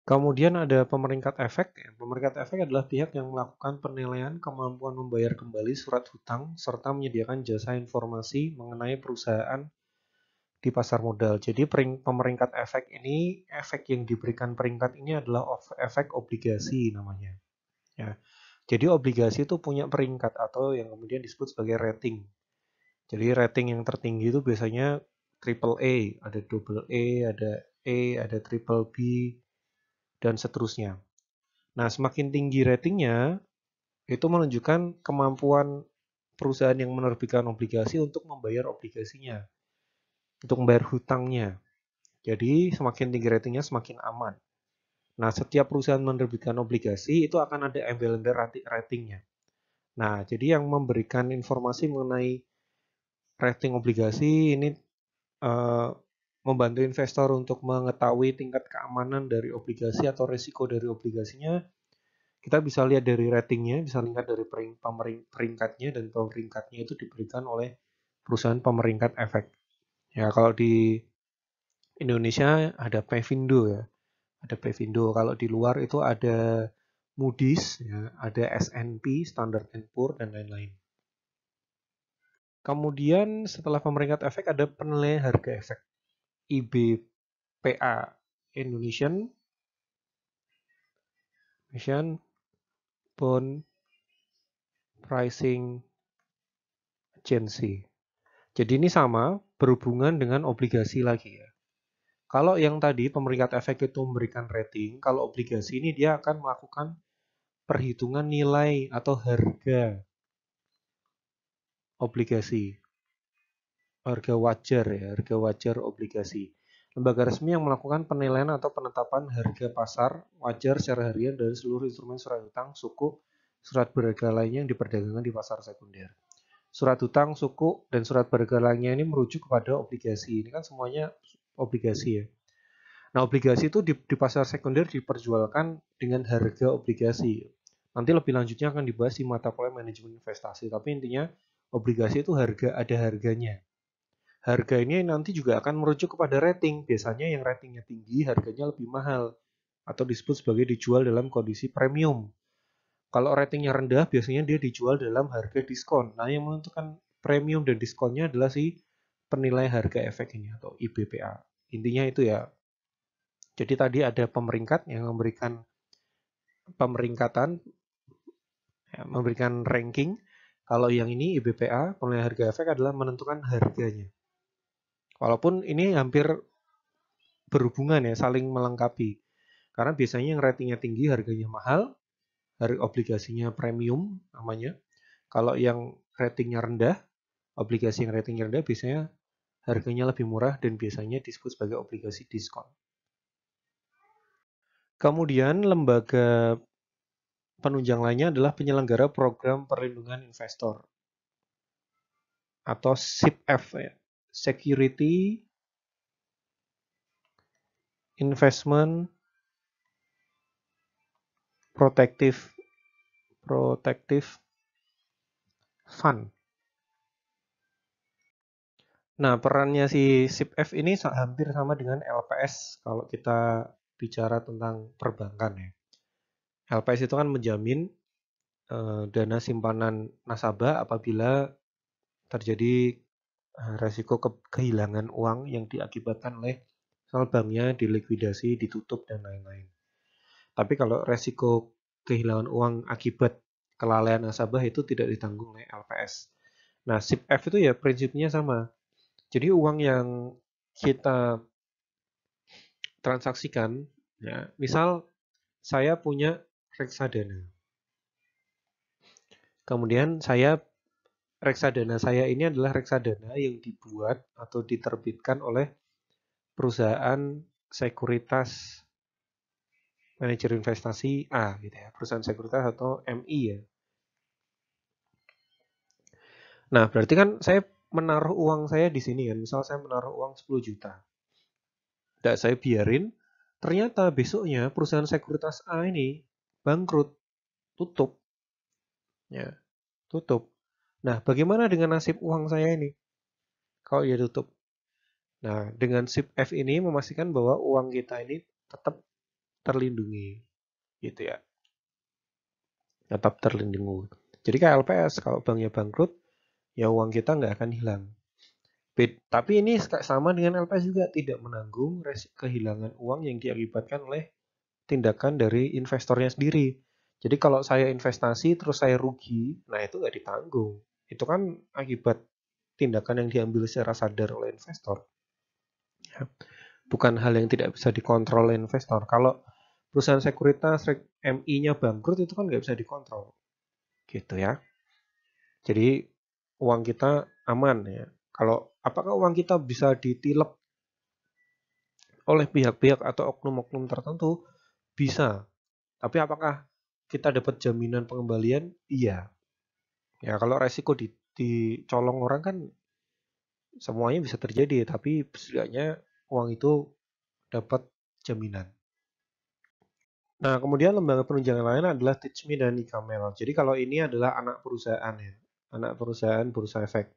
Kemudian ada pemeringkat efek. Pemeringkat efek adalah pihak yang melakukan penilaian kemampuan membayar kembali surat hutang serta menyediakan jasa informasi mengenai perusahaan di pasar modal. Jadi pemeringkat efek ini, efek yang diberikan peringkat ini adalah efek obligasi namanya. Ya. Jadi obligasi itu punya peringkat atau yang kemudian disebut sebagai rating. Jadi rating yang tertinggi itu biasanya triple A, ada double A, ada triple B, dan seterusnya. Nah, semakin tinggi ratingnya, itu menunjukkan kemampuan perusahaan yang menerbitkan obligasi untuk membayar obligasinya, untuk membayar hutangnya. Jadi, semakin tinggi ratingnya, semakin aman. Nah, setiap perusahaan menerbitkan obligasi itu akan ada embel-embel ratingnya. Nah, jadi yang memberikan informasi mengenai rating obligasi ini membantu investor untuk mengetahui tingkat keamanan dari obligasi atau risiko dari obligasinya. Kita bisa lihat dari ratingnya, bisa lihat dari peringkatnya, dan peringkatnya itu diberikan oleh perusahaan pemeringkat efek. Ya, kalau di Indonesia ada Pevindo ya, ada Pevindo. Kalau di luar itu ada Moody's, ya, ada S&P, Standard and Poor, dan lain-lain. Kemudian setelah pemeringkat efek ada penilaian harga efek. IBPA Indonesian Bond Pricing Agency. Jadi ini sama, berhubungan dengan obligasi lagi ya. Kalau yang tadi pemeringkat efek itu memberikan rating, kalau obligasi ini dia akan melakukan perhitungan nilai atau harga obligasi. Harga wajar ya, harga wajar obligasi. Lembaga resmi yang melakukan penilaian atau penetapan harga pasar wajar secara harian dari seluruh instrumen surat utang, suku, surat berharga lainnya yang diperdagangkan di pasar sekunder. Surat utang, suku, dan surat berharga lainnya ini merujuk kepada obligasi. Ini kan semuanya obligasi ya. Nah, obligasi itu di pasar sekunder diperjualkan dengan harga obligasi. Nanti lebih lanjutnya akan dibahas di mata kuliah manajemen investasi. Tapi intinya obligasi itu ada harganya. Harga ini nanti juga akan merujuk kepada rating. Biasanya yang ratingnya tinggi harganya lebih mahal atau disebut sebagai dijual dalam kondisi premium. Kalau ratingnya rendah biasanya dia dijual dalam harga diskon. Nah, yang menentukan premium dan diskonnya adalah si penilai harga efek ini atau IBPA. Intinya itu ya. Jadi tadi ada pemeringkat yang memberikan pemeringkatan, ya, memberikan ranking. Kalau yang ini IBPA, penilai harga efek adalah menentukan harganya. Walaupun ini hampir berhubungan ya, saling melengkapi. Karena biasanya yang ratingnya tinggi harganya mahal, harga obligasinya premium namanya. Kalau yang ratingnya rendah, obligasi yang ratingnya rendah biasanya harganya lebih murah dan biasanya disebut sebagai obligasi diskon. Kemudian lembaga penunjang lainnya adalah penyelenggara program perlindungan investor atau SIPF ya. Security Investment Protective Fund. Nah, perannya si SIPF ini hampir sama dengan LPS kalau kita bicara tentang perbankan ya. LPS itu kan menjamin dana simpanan nasabah apabila terjadi resiko kehilangan uang yang diakibatkan oleh misal banknya dilikuidasi, ditutup, dan lain-lain. Tapi kalau resiko kehilangan uang akibat kelalaian nasabah itu tidak ditanggung oleh LPS. Nah, SIPF itu ya prinsipnya sama. Jadi uang yang kita transaksikan, ya, misal saya punya reksadana. Kemudian reksadana saya ini adalah reksadana yang dibuat atau diterbitkan oleh perusahaan sekuritas manajer investasi A gitu ya, perusahaan sekuritas atau MI ya. Nah, berarti kan saya menaruh uang saya di sini kan, misal saya menaruh uang 10 juta. Tidak saya biarin, ternyata besoknya perusahaan sekuritas A ini bangkrut, tutup. Ya, tutup. Nah, bagaimana dengan nasib uang saya ini? Kalau dia tutup. Nah, dengan SIPF ini memastikan bahwa uang kita ini tetap terlindungi, gitu ya. Tetap terlindungi. Jadi kayak LPS, kalau banknya bangkrut, ya uang kita nggak akan hilang. Tapi ini sama dengan LPS juga, tidak menanggung kehilangan uang yang diakibatkan oleh tindakan dari investornya sendiri. Jadi kalau saya investasi terus saya rugi, nah itu nggak ditanggung. Itu kan akibat tindakan yang diambil secara sadar oleh investor. Ya. Bukan hal yang tidak bisa dikontrol oleh investor. Kalau perusahaan sekuritas MI-nya bangkrut itu kan nggak bisa dikontrol. Gitu ya. Jadi uang kita aman ya. Kalau apakah uang kita bisa ditilep oleh pihak-pihak atau oknum-oknum tertentu? Bisa. Tapi apakah kita dapat jaminan pengembalian? Iya. Ya, kalau resiko dicolong orang kan semuanya bisa terjadi, tapi setidaknya uang itu dapat jaminan. Nah, kemudian lembaga penunjangan lain adalah Teach Me dan e-Camel. Jadi kalau ini adalah anak perusahaan ya, anak perusahaan Bursa Efek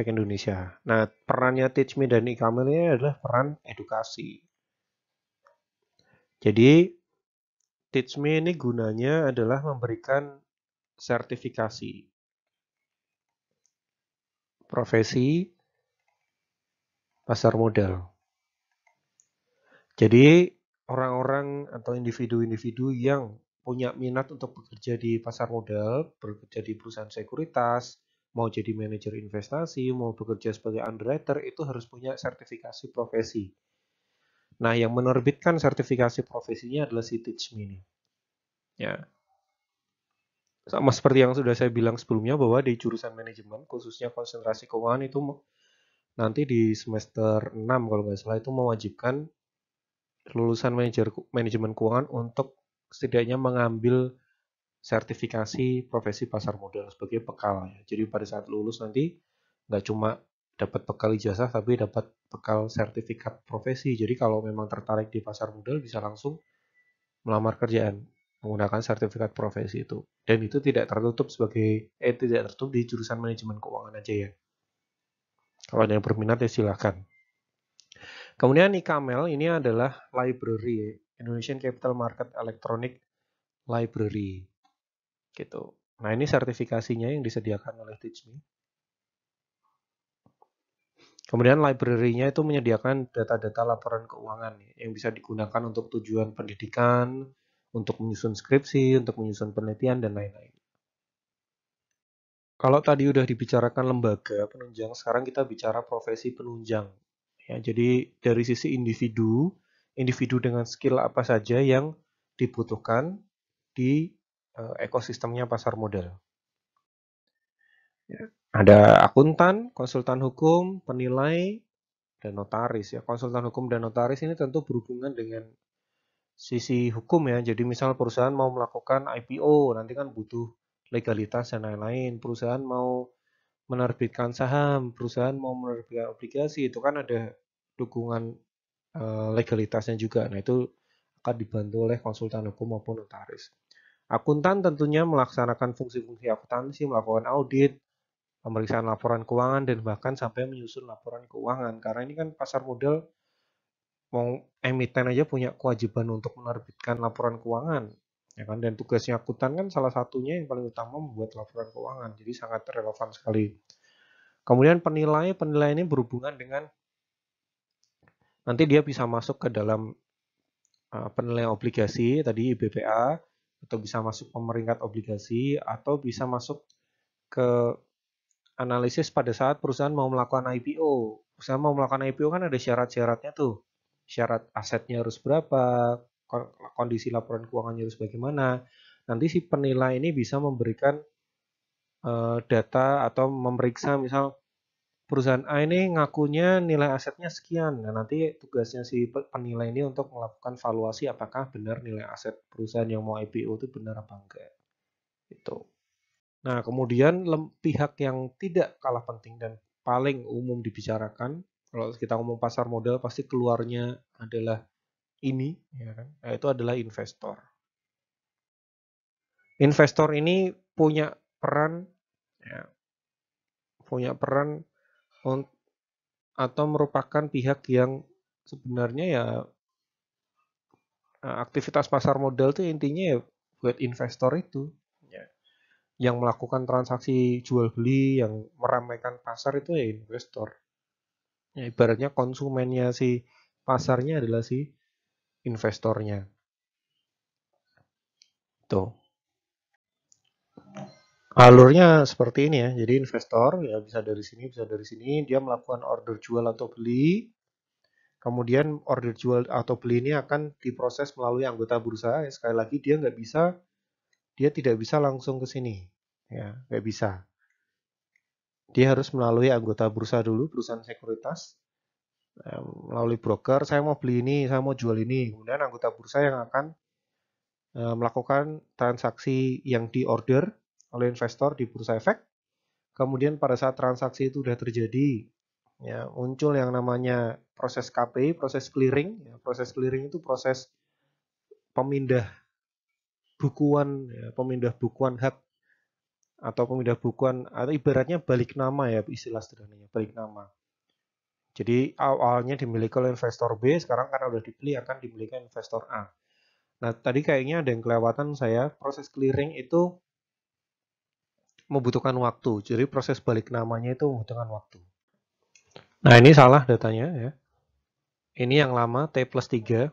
Indonesia. Nah, perannya Teach Me dan e-Camel ini adalah peran edukasi. Jadi Teach Me ini gunanya adalah memberikan sertifikasi profesi pasar modal. Jadi orang-orang atau individu-individu yang punya minat untuk bekerja di pasar modal, bekerja di perusahaan sekuritas, mau jadi manajer investasi, mau bekerja sebagai underwriter, itu harus punya sertifikasi profesi. Nah, yang menerbitkan sertifikasi profesinya adalah si Teach Me ini. Ya. Sama seperti yang sudah saya bilang sebelumnya bahwa di jurusan manajemen, khususnya konsentrasi keuangan itu nanti di semester 6 kalau nggak salah itu mewajibkan lulusan manajemen keuangan untuk setidaknya mengambil sertifikasi profesi pasar modal sebagai bekal ya. Jadi pada saat lulus nanti nggak cuma dapat bekal ijazah tapi dapat bekal sertifikat profesi. Jadi kalau memang tertarik di pasar modal bisa langsung melamar kerjaan menggunakan sertifikat profesi itu. Dan itu tidak tertutup tidak tertutup di jurusan manajemen keuangan aja ya. Kalau ada yang berminat ya silahkan. Kemudian e-Camel ini adalah library, Indonesian Capital Market Electronic Library. Gitu. Nah, ini sertifikasinya yang disediakan oleh Teach Me. Kemudian library-nya itu menyediakan data-data laporan keuangan yang bisa digunakan untuk tujuan pendidikan, untuk menyusun skripsi, untuk menyusun penelitian, dan lain-lain. Kalau tadi udah dibicarakan lembaga penunjang, sekarang kita bicara profesi penunjang. Ya, jadi dari sisi individu, individu dengan skill apa saja yang dibutuhkan di ekosistemnya pasar modal. Ya. Ada akuntan, konsultan hukum, penilai, dan notaris. Ya, konsultan hukum dan notaris ini tentu berhubungan dengan sisi hukum ya. Jadi misal perusahaan mau melakukan IPO, nanti kan butuh legalitas dan lain-lain. Perusahaan mau menerbitkan saham, perusahaan mau menerbitkan obligasi, itu kan ada dukungan legalitasnya juga. Nah, itu akan dibantu oleh konsultan hukum maupun notaris. Akuntan tentunya melaksanakan fungsi-fungsi akuntansi, melakukan audit, pemeriksaan laporan keuangan, dan bahkan sampai menyusun laporan keuangan. Karena ini kan pasar modal, mau emiten aja punya kewajiban untuk menerbitkan laporan keuangan. Ya kan? Dan tugasnya akuntan kan salah satunya yang paling utama membuat laporan keuangan. Jadi sangat relevan sekali. Kemudian penilai ini berhubungan dengan nanti dia bisa masuk ke dalam penilaian obligasi tadi BPA, atau bisa masuk pemeringkat obligasi, atau bisa masuk ke analisis pada saat perusahaan mau melakukan IPO. Perusahaan mau melakukan IPO kan ada syarat-syaratnya tuh. Syarat asetnya harus berapa, kondisi laporan keuangannya harus bagaimana. Nanti si penilai ini bisa memberikan data atau memeriksa misal perusahaan A ini ngakunya nilai asetnya sekian. Nah, nanti tugasnya si penilai ini untuk melakukan valuasi apakah benar nilai aset perusahaan yang mau IPO itu benar apa enggak. Itu. Nah, kemudian pihak yang tidak kalah penting dan paling umum dibicarakan, kalau kita ngomong pasar modal pasti keluarnya adalah ini, ya kan? Nah, itu adalah investor. Investor ini punya peran, ya, punya peran atau merupakan pihak yang sebenarnya ya aktivitas pasar modal itu intinya ya buat investor itu. Ya. Yang melakukan transaksi jual beli, yang meramaikan pasar itu ya investor. Ya, ibaratnya konsumennya si pasarnya adalah si investornya. Tuh. Alurnya seperti ini ya. Jadi investor ya bisa dari sini, bisa dari sini. Dia melakukan order jual atau beli. Kemudian order jual atau beli ini akan diproses melalui anggota bursa. Ya, sekali lagi dia tidak bisa langsung ke sini. Ya, nggak bisa. Dia harus melalui anggota bursa dulu, perusahaan sekuritas. Melalui broker, saya mau beli ini, saya mau jual ini. Kemudian anggota bursa yang akan melakukan transaksi yang diorder oleh investor di bursa efek. Kemudian pada saat transaksi itu sudah terjadi, ya, muncul yang namanya proses KPI, proses clearing. Ya, proses clearing itu proses pemindah pemindah bukuan hak atau pemindah bukuan atau ibaratnya balik nama ya istilah sederhananya balik nama. Jadi awalnya dimiliki oleh investor B, sekarang karena udah dibeli akan dimiliki investor A. Nah, tadi kayaknya ada yang kelewatan saya, proses clearing itu membutuhkan waktu. Jadi proses balik namanya itu membutuhkan waktu. Nah, ini salah datanya ya. Ini yang lama T plus 3.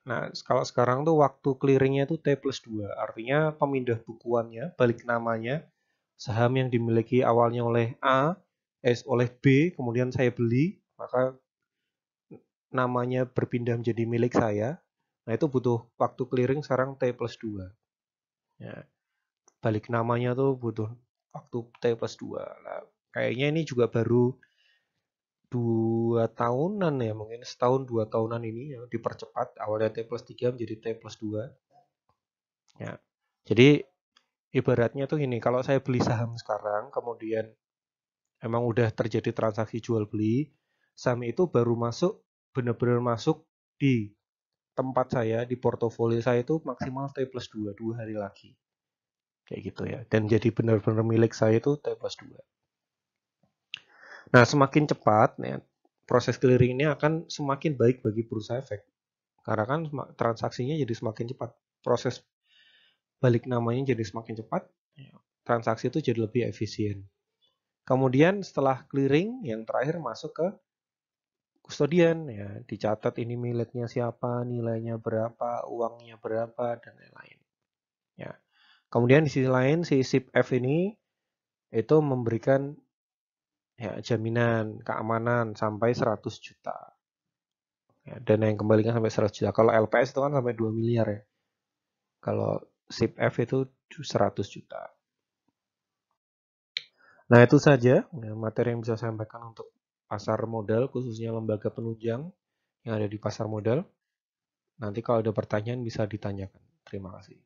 Nah, kalau sekarang tuh waktu clearingnya itu T plus 2. Artinya pemindah bukuannya, balik namanya, saham yang dimiliki awalnya oleh A, oleh B, kemudian saya beli, maka namanya berpindah menjadi milik saya. Nah, itu butuh waktu clearing sekarang T plus 2. Ya, balik namanya tuh butuh waktu T plus 2. Nah, kayaknya ini juga baru 2 tahunan ya, mungkin setahun 2 tahunan ini ya, dipercepat. Awalnya T plus 3 menjadi T plus 2. Ya. Jadi ibaratnya tuh gini, kalau saya beli saham sekarang, kemudian emang udah terjadi transaksi jual beli, saham itu baru masuk, benar-benar masuk di tempat saya, di portofolio saya itu maksimal T plus 2, 2 hari lagi. Kayak gitu ya. Dan jadi benar-benar milik saya itu T plus 2. Nah, semakin cepat ya, proses clearing ini akan semakin baik bagi bursa efek. Karena kan transaksinya jadi semakin cepat. Proses balik namanya jadi semakin cepat, transaksi itu jadi lebih efisien. Kemudian setelah clearing, yang terakhir masuk ke kustodian, ya, dicatat ini miliknya siapa, nilainya berapa, uangnya berapa, dan lain-lain. Ya. Kemudian di sisi lain, si SIP-F ini itu memberikan ya, jaminan keamanan sampai 100 juta. Ya, dana yang kembalikan sampai 100 juta. Kalau LPS itu kan sampai 2 miliar ya. Kalau SIP-F itu 100 juta. Nah, itu saja ya, materi yang bisa saya sampaikan untuk pasar modal, khususnya lembaga penunjang yang ada di pasar modal. Nanti kalau ada pertanyaan bisa ditanyakan. Terima kasih.